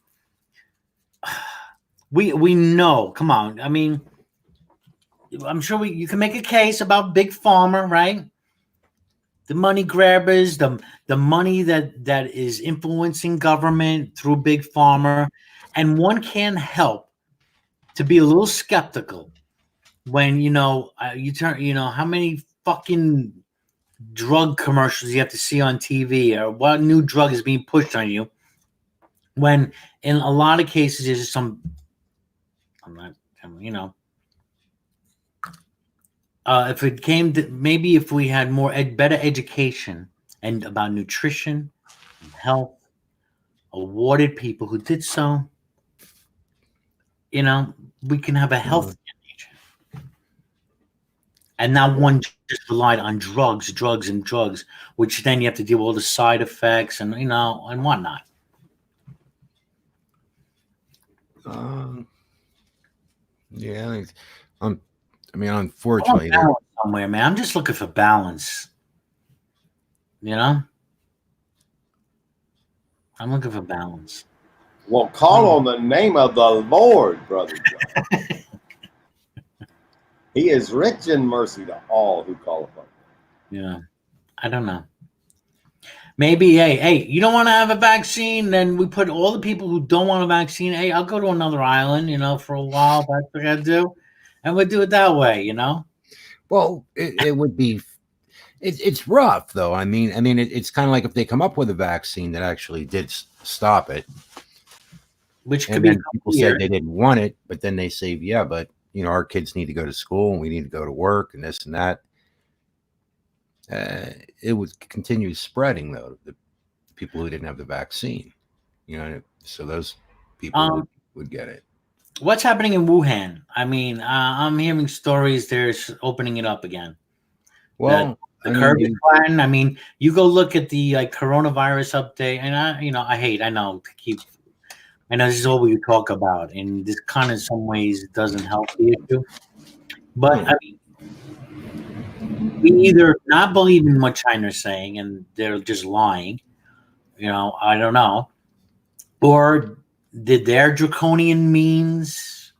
We know. Come on. I'm sure you can make a case about Big Pharma, right? The money grabbers, the money that is influencing government through Big Pharma. And one can't help to be a little skeptical when, you turn, how many fucking drug commercials you have to see on TV, or what new drug is being pushed on you, when in a lot of cases there's just some... if it came to maybe if we had more better education and about nutrition and health, awarded people who did so, we can have a healthy nation. And not one just relied on drugs, which then you have to deal with all the side effects and and whatnot. Yeah, I mean, unfortunately, somewhere, man. I'm just looking for balance. I'm looking for balance. Well, call on the name of the Lord, brother John. He is rich in mercy to all who call upon him. Yeah, I don't know. Maybe, hey, you don't want to have a vaccine? Then we put all the people who don't want a vaccine. Hey, I'll go to another island, for a while. That's what I do, and we'll do it that way, Well, it would be. It's rough, though. I mean, it's kind of like if they come up with a vaccine that actually did stop it, which could and be then people said they didn't want it, but then they say, yeah, but our kids need to go to school and we need to go to work and this and that. It would continue spreading, though, the people who didn't have the vaccine, so those people would get it. What's happening in Wuhan? I mean, I'm hearing stories they're opening it up again. Well, the curve is flattened. I mean, you go look at the coronavirus update, and I know this is all we talk about, and this kind of in some ways doesn't help the issue. But I mean, we either not believe in what China's saying and they're just lying, I don't know, or did their draconian means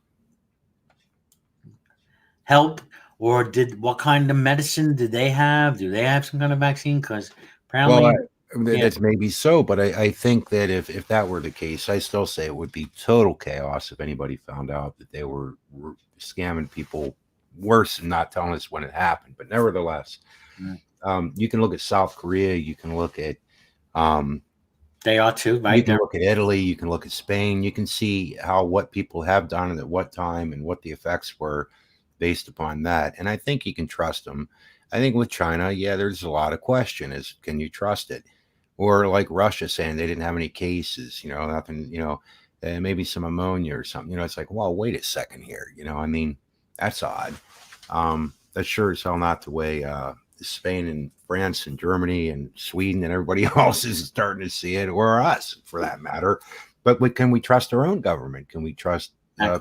help, or what kind of medicine did they have? Do they have some kind of vaccine? Because apparently, that's maybe so, but I think that if that were the case, I still say it would be total chaos if anybody found out that they were scamming people worse and not telling us when it happened. But nevertheless, you can look at South Korea, you can look at they are too, right? You can look at Italy, you can look at Spain, you can see what people have done and at what time and what the effects were based upon that. And I think you can trust them. I think with China, there's a lot of question is, can you trust it? Or like Russia saying they didn't have any cases, nothing, maybe some ammonia or something, it's like, well, wait a second here. I mean, that's odd. That's sure as hell not the way Spain and France and Germany and Sweden and everybody else is starting to see it, or us for that matter. But can we trust our own government? Can we trust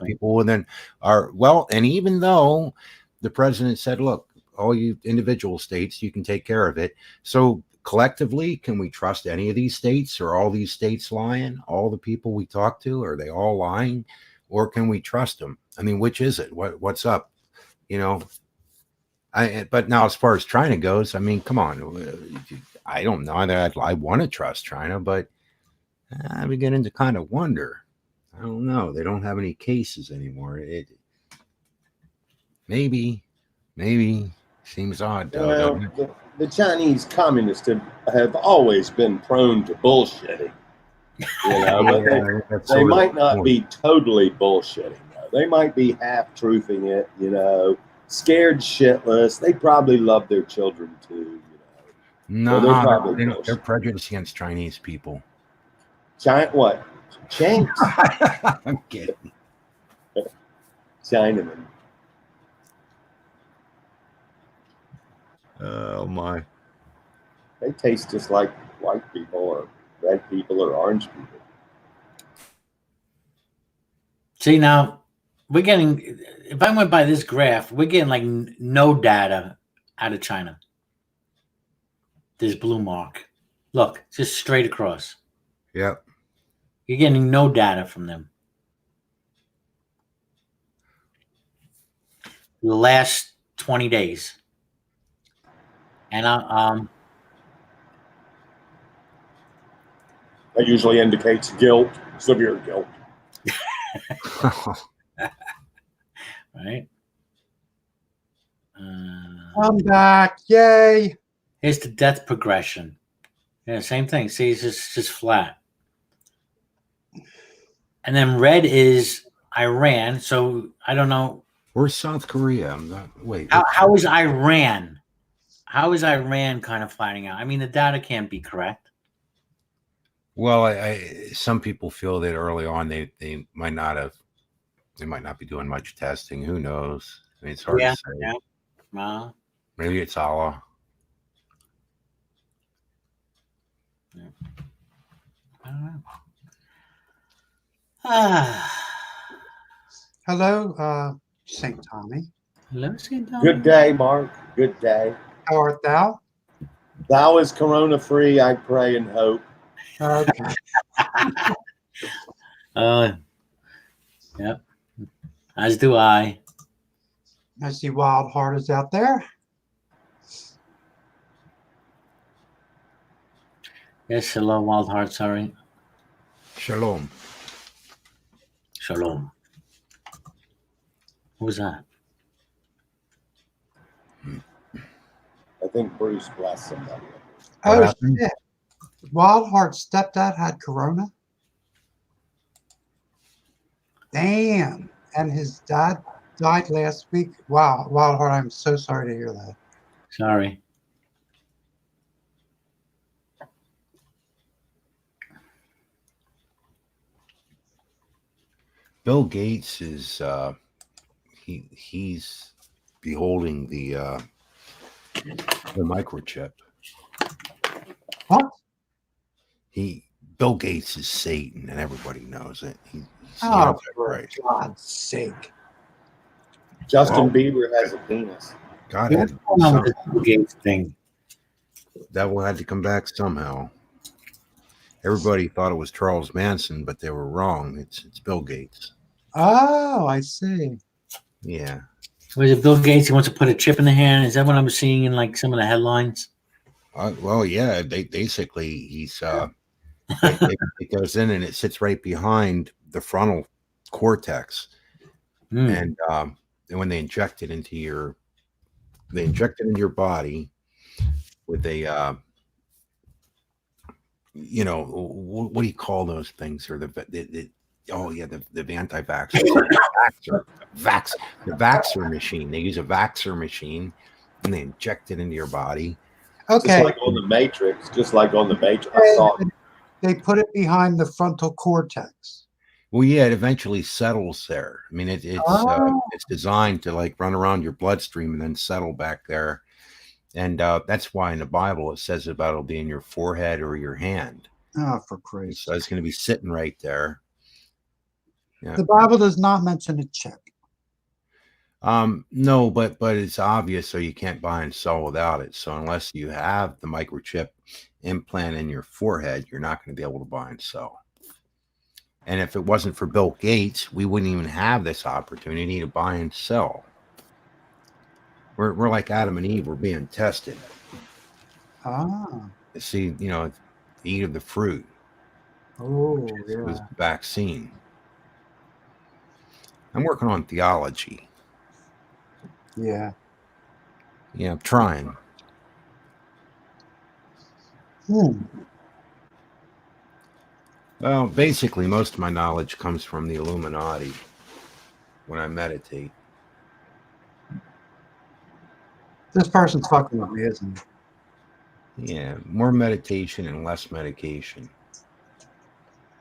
people within and even though the president said, look, all you individual states, you can take care of it. So collectively, can we trust any of these states? Or all these states lying? All the people we talk to, are they all lying? Or can we trust them? I mean, which is it? What's up? But now as far as China goes, I mean, come on. I don't know. I want to trust China, but I'm beginning to kind of wonder. I don't know. They don't have any cases anymore. Maybe seems odd. Well, the Chinese communists have always been prone to bullshitting. But they might not be totally bullshitting. They might be half-truthing it, scared shitless. They probably love their children too. No, they're prejudiced against Chinese people. What? Chinks? I'm kidding. Chinaman. Oh my! They taste just like white people, or red people, or orange people. See, now we're getting. If I went by this graph, we're getting like no data out of China. This blue mark, look, just straight across. Yep. You're getting no data from them. The last 20 days. And that usually indicates guilt, severe guilt. Right. I'm back. Yay. Here's the death progression. Yeah, same thing. See, it's just flat. And then red is Iran. So I don't know Where's South Korea? I'm not. Wait. How is Iran? How is Iran kind of finding out? I mean, the data can't be correct. Well, some people feel that early on they might not have. They might not be doing much testing. Who knows? I mean, it's hard to say. Yeah. Well, Maybe it's Allah. yeah. I don't know. Ah. Hello, St. Tommy. Hello, St. Thomas. Good day, Mark. Good day. How art thou? Thou is corona free, I pray and hope. Okay. Yep. As do I. I see wild heart is out there. Yes, hello, Wild Heart. Sorry. Shalom. Shalom. Who was that? I think Bruce blessed somebody. What Oh, happened? shit. Wild Heart's stepdad had corona? Damn. And his dad died last week. Wow, Wild Heart, I'm so sorry to hear that. Sorry. Bill Gates is he's beholding the microchip. What? Bill Gates is Satan, and everybody knows it. He's the Oh, for Antichrist. God's sake. Justin Bieber has a penis. God What's had going on with the Bill Gates thing? that will had to come back somehow. Everybody thought it was Charles Manson, but they were wrong. It's Bill Gates. Oh, I see. Yeah. Was it Bill Gates? He wants to put a chip in the hand. Is that what I'm seeing in like some of the headlines? Well, yeah. They basically he's it goes in and it sits right behind the frontal cortex, and when they inject it into your body with a what do you call those things? Or the anti-vaxxer, the vaxxer machine. They use a vaxxer machine and they inject it into your body. Okay. Just like on the Matrix. I saw it. They put it behind the frontal cortex. Well, yeah, it eventually settles there. I mean, it's designed to like run around your bloodstream and then settle back there. And that's why in the Bible it says about it'll be in your forehead or your hand. Oh, for Christ. So it's going to be sitting right there. Yeah. The Bible does not mention a chip. No, but it's obvious, so you can't buy and sell without it. So unless you have the microchip implant in your forehead, you're not going to be able to buy and sell. And if it wasn't for Bill Gates, we wouldn't even have this opportunity to buy and sell. We're like Adam and Eve. We're being tested. Ah. To see, eat of the fruit. Oh, It yeah. was the vaccine. I'm working on theology. Yeah. Yeah, I'm trying. Well, basically, most of my knowledge comes from the Illuminati when I meditate. This person's fucking with me, isn't he? Yeah, more meditation and less medication.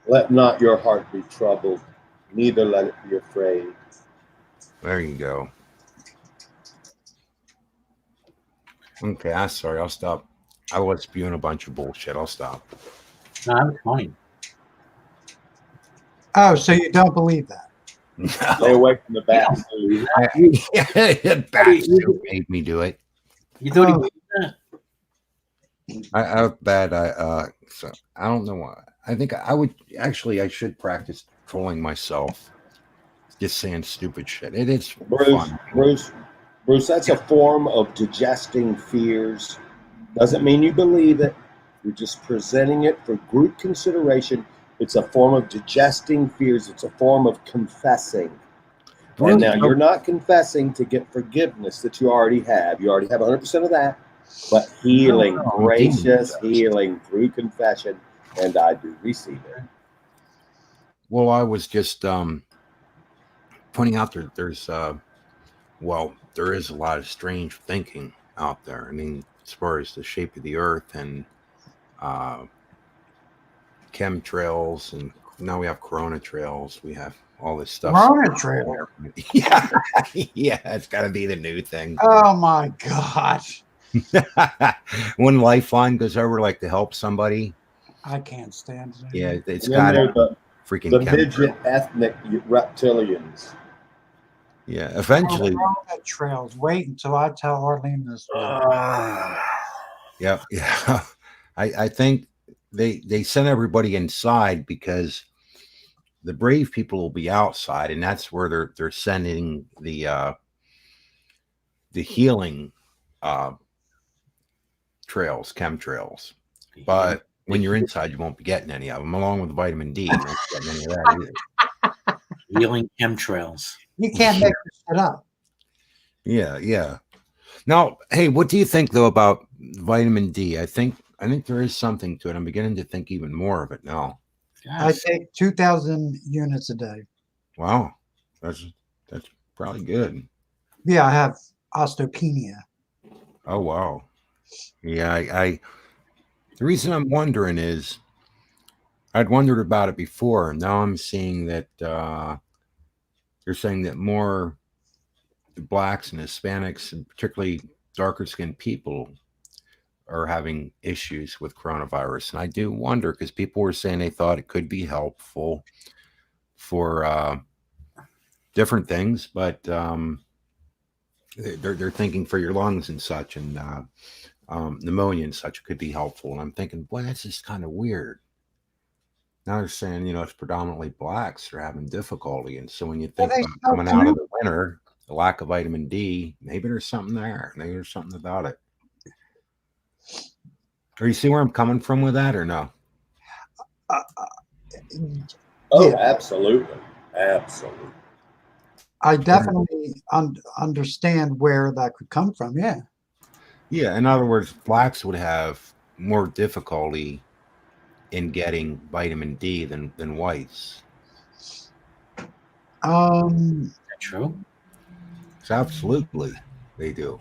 Let not your heart be troubled, neither let it be afraid. There you go. Okay, I'm sorry. I'll stop. I was spewing a bunch of bullshit. I'll stop. No, that was funny. Oh, so you don't believe that? Stay away from the bat food. Bat soup made me do it. You thought he believed that? So I don't know why. I think I should practice trolling myself. Just saying stupid shit. It is fun. Bruce, that's a form of digesting fears. Doesn't mean you believe it. You're just presenting it for group consideration. It's a form of digesting fears. It's a form of confessing. And now you're not confessing to get forgiveness that you already have. You already have 100% of that. But healing, gracious healing through confession. And I do receive it. Well, I was just pointing out there's Well, there is a lot of strange thinking out there. I mean, as far as the shape of the Earth and uh, chemtrails, and now we have corona trails. We have all this stuff. Corona trail. Yeah, yeah, it's got to be the new thing. Oh my gosh. When Lifeline goes over, like to help somebody, I can't stand it. yeah, it's And got then there's freaking the chemtrail. midget ethnic reptilians. Yeah, eventually. Corona trails. Wait until I tell Arlene this. Yeah, yeah. I think they send everybody inside because the brave people will be outside, and that's where they're sending the healing trails, chemtrails. But when you're inside, you won't be getting any of them, along with vitamin D. You won't be getting any of that either. Healing chemtrails. You can't make this shit up. Yeah, yeah. Now, hey, what do you think though about vitamin D? I think there is something to it. I'm beginning to think even more of it now. I take 2,000 units a day. Wow, that's probably good. Yeah, I have osteopenia. Oh wow. Yeah, I the reason I'm wondering is I'd wondered about it before, and now I'm seeing that they're saying that more blacks and Hispanics, and particularly darker skinned people, are having issues with coronavirus. And I do wonder, because people were saying they thought it could be helpful for different things, but they're thinking for your lungs and such, and pneumonia and such could be helpful. And I'm thinking, boy, that's just kind of weird. Now they're saying, it's predominantly blacks that are having difficulty. And so when you think about coming out of the winter, the lack of vitamin D, maybe there's something there. Maybe there's something about it. Or you see where I'm coming from with that, or no? Oh, yeah. Absolutely. Absolutely. I definitely understand where that could come from. Yeah. Yeah. In other words, blacks would have more difficulty in getting vitamin D than whites. True. Absolutely, they do.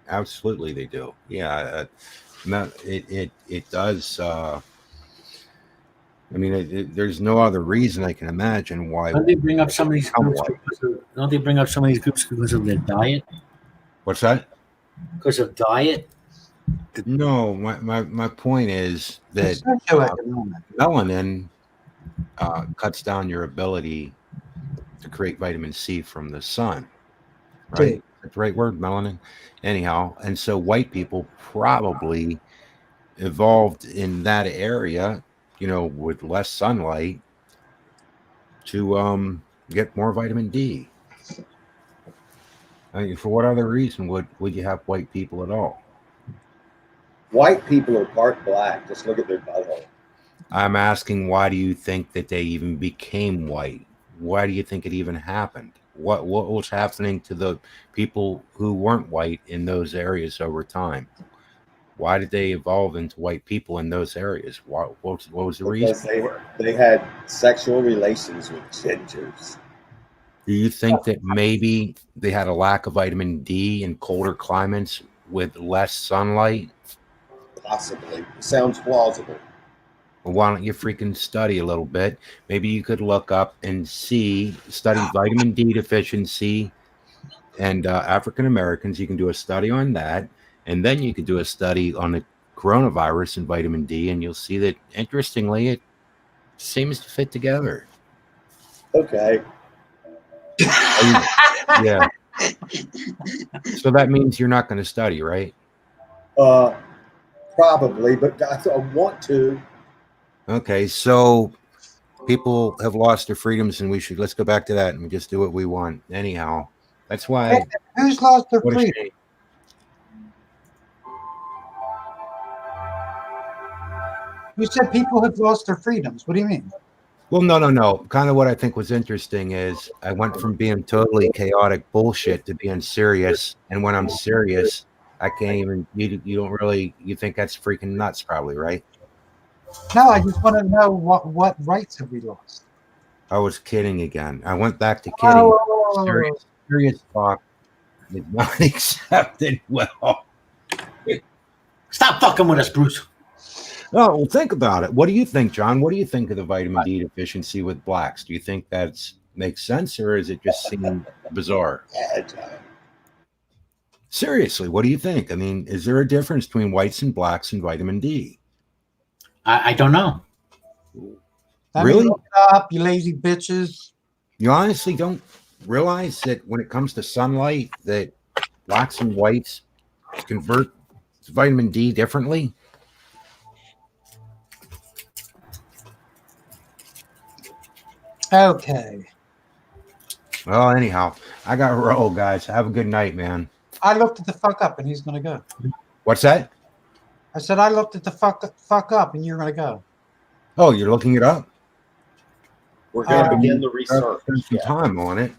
Absolutely, they do. Yeah. It does. I mean, there's no other reason I can imagine why. Don't they bring up some of these groups? Don't they bring up some of these groups because of their diet? What's that? Because of diet? No, my point is that melanin cuts down your ability to create vitamin C from the sun. Right? That's the right word, melanin. Anyhow, and so white people probably evolved in that area, with less sunlight to get more vitamin D. I mean, for what other reason would you have white people at all? White people are part black. Just look at their butthole. I'm asking, why do you think that they even became white? Why do you think it even happened? What was happening to the people who weren't white in those areas over time? Why did they evolve into white people in those areas? What was the reason? Because they had sexual relations with gingers. Do you think that maybe they had a lack of vitamin D in colder climates with less sunlight? Possibly. Sounds plausible. Well, why don't you freaking study a little bit? Maybe you could look up and study vitamin D deficiency and African Americans. You can do a study on that. And then you could do a study on the coronavirus and vitamin D. And you'll see that, interestingly, it seems to fit together. Okay. Yeah. So that means you're not going to study, right? Probably, but I want to. Okay, so people have lost their freedoms, and let's go back to that and just do what we want. Anyhow, that's why. Who's lost their freedom? You said people have lost their freedoms. What do you mean? Well, no. Kind of what I think was interesting is I went from being totally chaotic bullshit to being serious, and when I'm serious, I can't even. You don't really. You think that's freaking nuts, probably, right? No, I just want to know what rights have we lost. I was kidding again. I went back to kidding. Serious talk. is not accepted well. Stop fucking with us, Bruce. Oh, well, think about it. What do you think, John? What do you think of the vitamin D deficiency with blacks? Do you think that makes sense, or is it just seem bizarre? Seriously, what do you think? I mean, is there a difference between whites and blacks and vitamin D? I don't know. Really? Look it up, you lazy bitches. You honestly don't realize that when it comes to sunlight, that blacks and whites convert vitamin D differently? Okay. Well, anyhow, I got to roll, guys. Have a good night, man. I looked it the fuck up and he's gonna go. What's that? I said I looked it the fuck up and you're gonna go. Oh, you're looking it up? We're going to begin the research. Spend some time on it.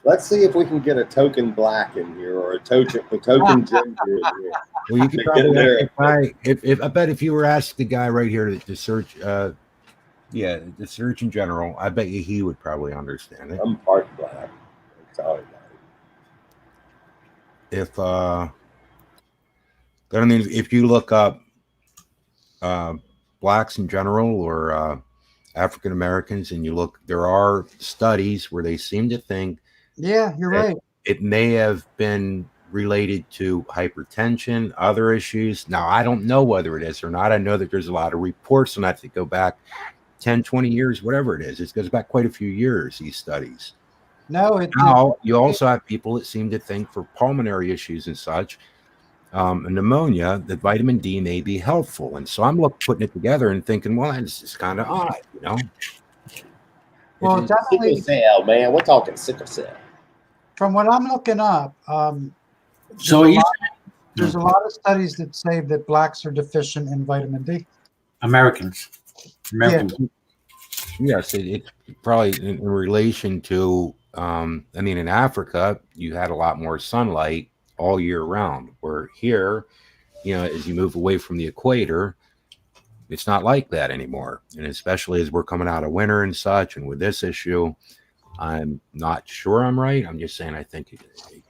Let's see if we can get a token black in here or a token ginger in here. Well, you could probably ask the guy, if I bet if you were asked the guy right here to search, the search in general, I bet you he would probably understand it. I'm part black. Sorry, but I mean, if you look up blacks in general or African Americans, and you look, there are studies where they seem to think, yeah, you're right, it may have been related to hypertension, other issues. Now, I don't know whether it is or not. I know that there's a lot of reports on that that go back 10, 20 years, whatever it is. It goes back quite a few years, these studies. Now, you also have people that seem to think for pulmonary issues and such, and pneumonia, that vitamin D may be helpful. And so I'm putting it together and thinking, well, this is kind of odd, you know? Well, definitely. Sickle cell, man. We're talking sickle cell. From what I'm looking up, there's a lot of studies that say that blacks are deficient in vitamin D. Americans. Yes, it's probably in relation to, I mean, in Africa, you had a lot more sunlight all year round, where here, you know, as you move away from the equator, it's not like that anymore. And especially as we're coming out of winter and such, and with this issue, I'm not sure I'm right. I'm just saying I think it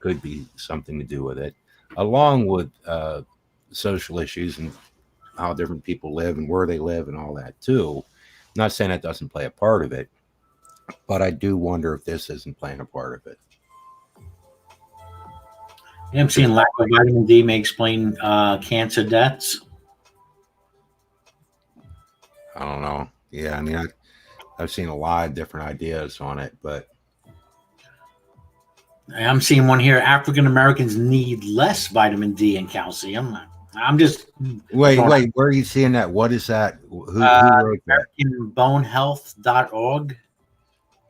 could be something to do with it, along with social issues and how different people live and where they live and all that too. I'm not saying that doesn't play a part of it, but I do wonder if this isn't playing a part of it. I'm seeing lack of vitamin D may explain cancer deaths. I don't know. Yeah, I mean, I've seen a lot of different ideas on it, but I'm seeing one here. African Americans need less vitamin D and calcium. I'm just wait. Where are you seeing that? What is that? Who wrote that? AmericanBoneHealth.org.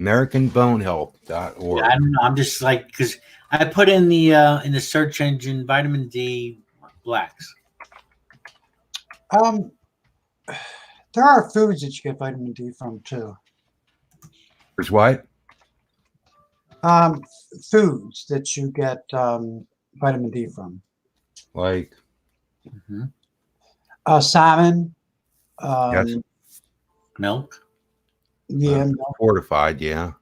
AmericanBoneHealth.org. I don't know. I'm just like, because I put in the search engine vitamin D blacks. There are foods that you get vitamin D from too. There's what? Foods that you get vitamin D from. Like salmon. Yes. Milk. Yeah. Fortified, yeah.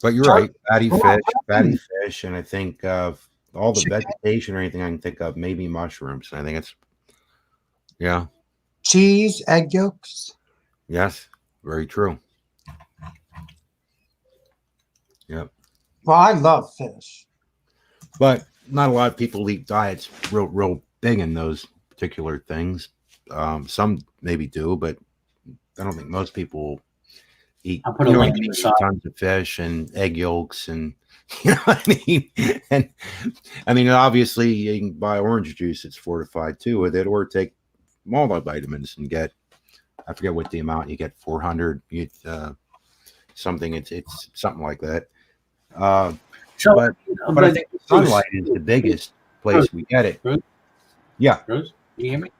But you're right. Fatty fish, and I think of all the vegetation or anything I can think of, maybe mushrooms. I think it's, yeah. Cheese, egg yolks. Yes, very true. Yep. Well, I love fish. But not a lot of people eat diets real big in those particular things. Some maybe do, but I don't think most people eat. I'll put a link in the side. Tons of fish and egg yolks, and you know what I mean. And I mean, obviously, you can buy orange juice; it's fortified too with it, or take multivitamins and get, I forget what the amount you get, 400. You get something. It's something like that. But I think sunlight is the biggest place we get it. Bruce? Yeah. Bruce, you hear me?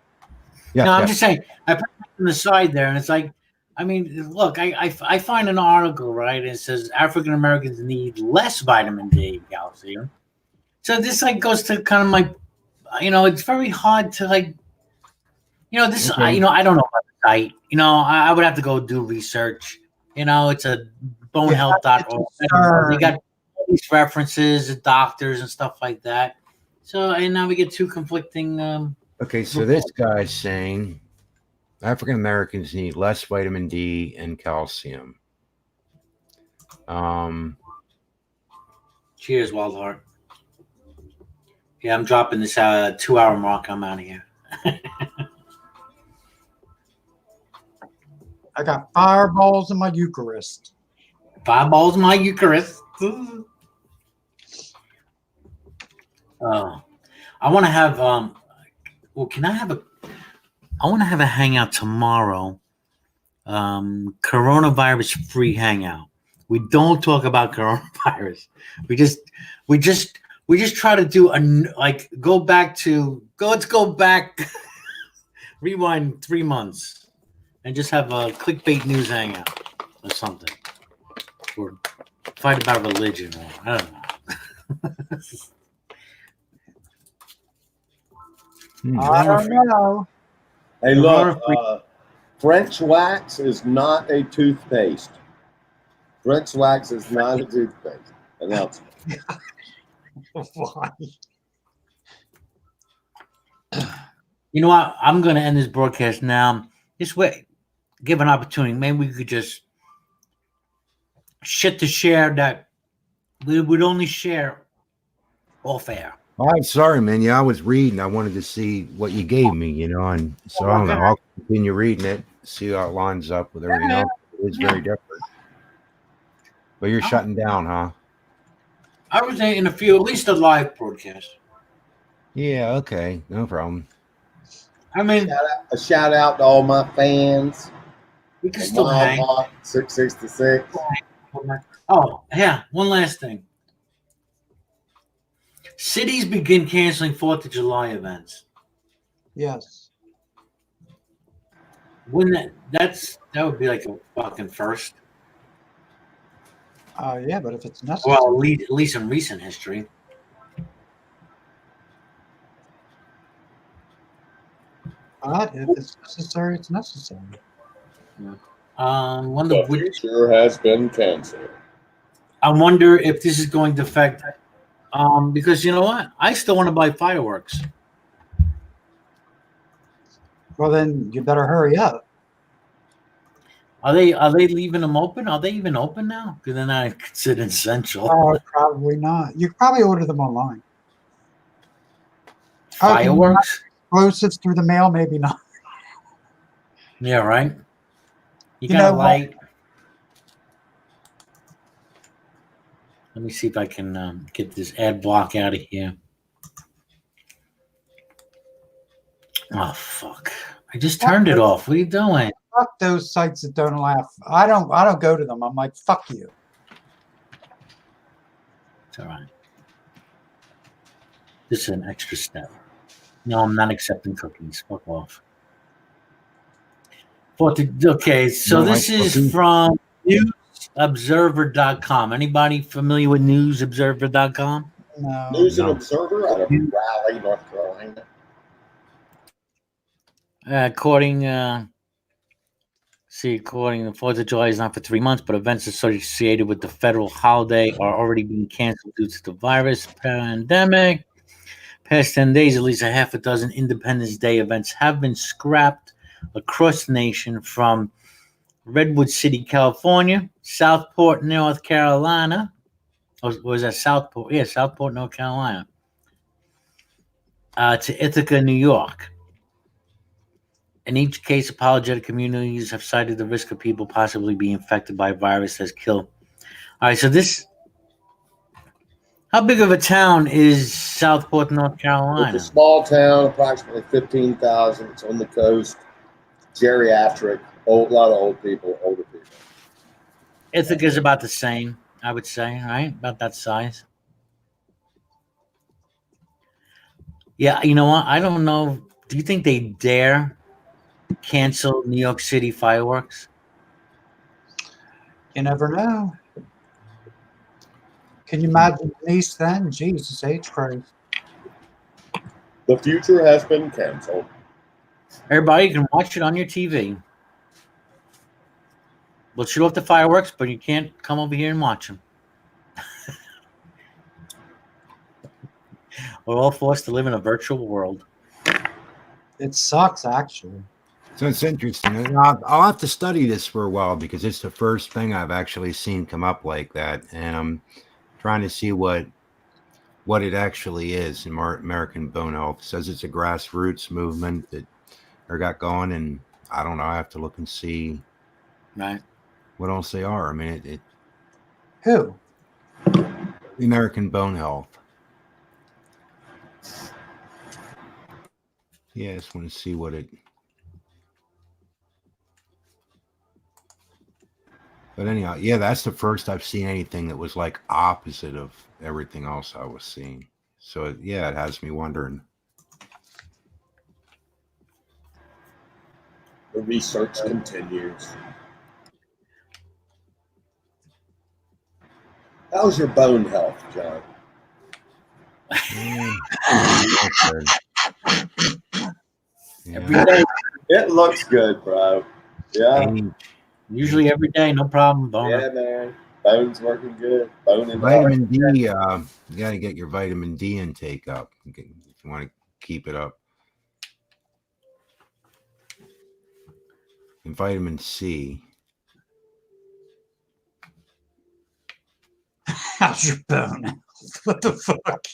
Yeah. No, I'm just saying. I put it on the side there, and it's like, I mean, look, I find an article, right? And it says African Americans need less vitamin D and calcium. So this like goes to kind of my, it's very hard to like, this, Okay. I don't know about the site. I would have to go do research. It's a bonehealth.org. They got police references, the doctors and stuff like that. So, and now we get two conflicting. Okay, so this guy's saying African Americans need less vitamin D and calcium. Cheers, Waldhart. Yeah, I'm dropping this 2-hour mark. I'm out of here. I got fireballs in my Eucharist. Fireballs in my Eucharist. I want to have can I have I want to have a hangout tomorrow. Coronavirus free hangout. We don't talk about coronavirus. We just try to do let's go back rewind 3 months and just have a clickbait news hangout or something. Or fight about religion, or I don't know. I don't know. Hey, look, French wax is not a toothpaste. French wax is not a toothpaste. Announcement. Why? You know what? I'm going to end this broadcast now. This way, give an opportunity. Maybe we could just shit to share that we would only share off air. I'm sorry, man. Yeah, I was reading. I wanted to see what you gave me, and so I don't know. I'll continue reading it, see how it lines up with everything else. It's very different. But you're shutting down, huh? I was in at least a live broadcast. Yeah, okay. No problem. I mean, a shout out to all my fans. We can still hang. 666. Oh, yeah. One last thing. Cities begin canceling 4th of July events. Yes. Wouldn't that would be like a fucking first. Yeah, but if it's necessary. Well, at least in recent history. But if it's necessary, it's necessary. The future has been canceled. I wonder if this is going to affect. Because you know what, I still want to buy fireworks. Well, then you better hurry up. Are they leaving them open? Are they even open now? Because they're not considered essential. Oh, probably not. You could probably order them online. Fireworks? Explosives through the mail, maybe not. Yeah, right. You got a light. Let me see if I can get this ad block out of here. Oh fuck! I just turned it off. What are you doing? Fuck those sites that don't laugh. I don't go to them. I'm like, fuck you. It's all right. This is an extra step. No, I'm not accepting cookies. Fuck off. Okay, so this is from newsobserver.com. Anybody familiar with newsobserver.com? No. News and Observer out of Raleigh, North Carolina. According the 4th of July is not for 3 months, but events associated with the federal holiday are already being canceled due to the virus pandemic. Past 10 days, at least a half a dozen Independence Day events have been scrapped across the nation, from Redwood City, California, Southport, North Carolina. Or was that Southport? Yeah, Southport, North Carolina. To Ithaca, New York. In each case, apologetic communities have cited the risk of people possibly being infected by a virus that's killed. All right, so this. How big of a town is Southport, North Carolina? It's a small town, approximately 15,000. It's on the coast. Geriatric. A lot of older people. Ithaca is about the same, I would say, right? About that size. Yeah, you know what? I don't know. Do you think they dare cancel New York City fireworks? You never know. Can you imagine Denise then? Jesus H. Christ. The future has been canceled. Everybody can watch it on your TV. We'll shoot off the fireworks, but you can't come over here and watch them. We're all forced to live in a virtual world. It sucks, actually. So it's interesting. And I'll have to study this for a while because it's the first thing I've actually seen come up like that, and I'm trying to see what it actually is. In American Bone Health it says it's a grassroots movement that they got going, and I don't know. I have to look and see Right. what else they are. I mean, it Who? the American Bone Health. Yeah, I just want to see what it. But anyhow, yeah, that's the first I've seen anything that was like opposite of everything else I was seeing. So yeah, it has me wondering. The research continues. How's your bone health, John? Every day. It looks good, bro. Yeah. Usually every day, no problem. Boner. Yeah, man. Bone's working good. Bone and Vitamin D, you got to get your vitamin D intake up if you want to keep it up. And vitamin C. How's your bone? What the fuck?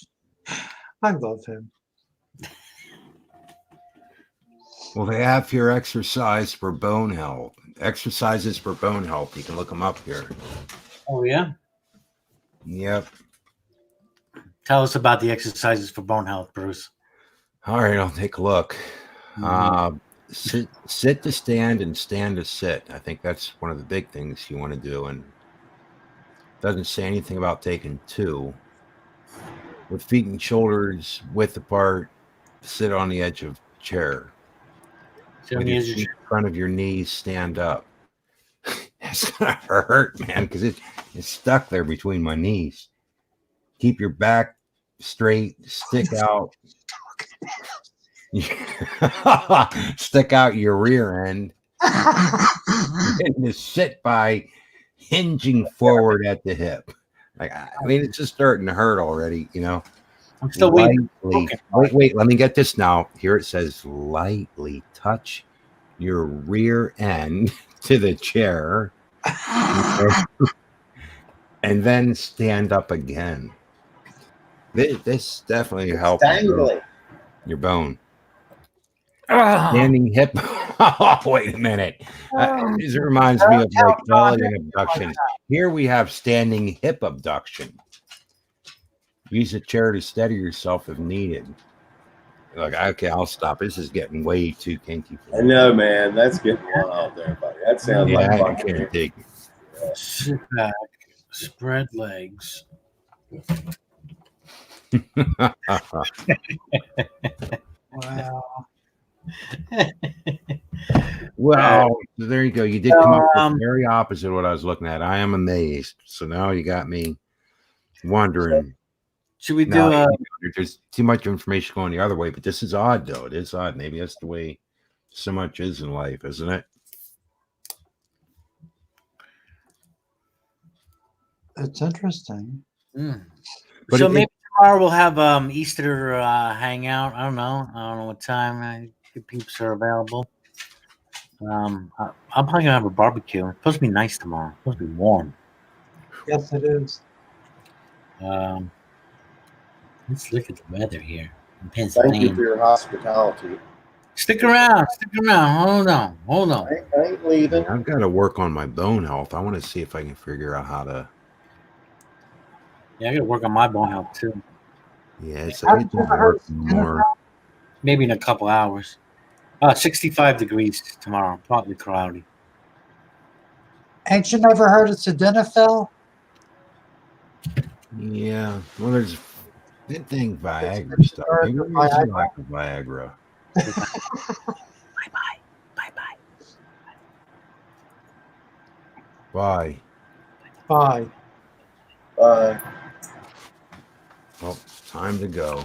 I love him. Well, they have here exercise for bone health. Exercises for bone health. You can look them up here. Oh, yeah? Yep. Tell us about the exercises for bone health, Bruce. All right, I'll take a look. Sit to stand and stand to sit. I think that's one of the big things you want to do. And it doesn't say anything about taking two. With feet and shoulders width apart, sit on the edge of chair. With your feet in front of your knees, stand up. It's gonna hurt, man, because it's stuck there between my knees. Keep your back straight, stick out. Stick out your rear end. And just sit by hinging forward at the hip. Like, I mean, it's just starting to hurt already, you know. I'm still waiting. Wait, let me get this now. Here it says lightly touch your rear end to the chair and then stand up again. This definitely helps your bone. Standing hip. Oh, wait a minute. This reminds me of like alien abductions. Here we have standing hip abduction. Use a chair to steady yourself if needed. Like, okay, I'll stop. This is getting way too kinky for me. I know, man. That's getting wild there, buddy. That sounds like I fun. can't take it. Sit back, spread legs. Wow. Well, there you go. You did come up with the very opposite of what I was looking at. I am amazed. So now you got me wondering. Should we do there's too much information going the other way, but this is odd, though. It is odd. Maybe that's the way so much is in life, isn't it? It's interesting. But so maybe tomorrow we'll have Easter hangout. I don't know what time peeps are available. I'm probably gonna have a barbecue. It's supposed to be nice tomorrow. It's supposed to be warm. Yes, it is. Let's look at the weather here in Thank Pennsylvania. you for your hospitality. Stick around. Hold on. I ain't leaving. I've got to work on my bone health. I want to see if I can figure out how to. Yeah, I got to work on my bone health too. Yeah, it's work more. Maybe in a couple hours. 65 degrees tomorrow, partly cloudy. Ain't you never heard of sildenafil? Yeah, well, there's that thing Viagra stuff. Maybe there's a lack of Viagra. Bye. Bye. Bye. Bye. Well, time to go.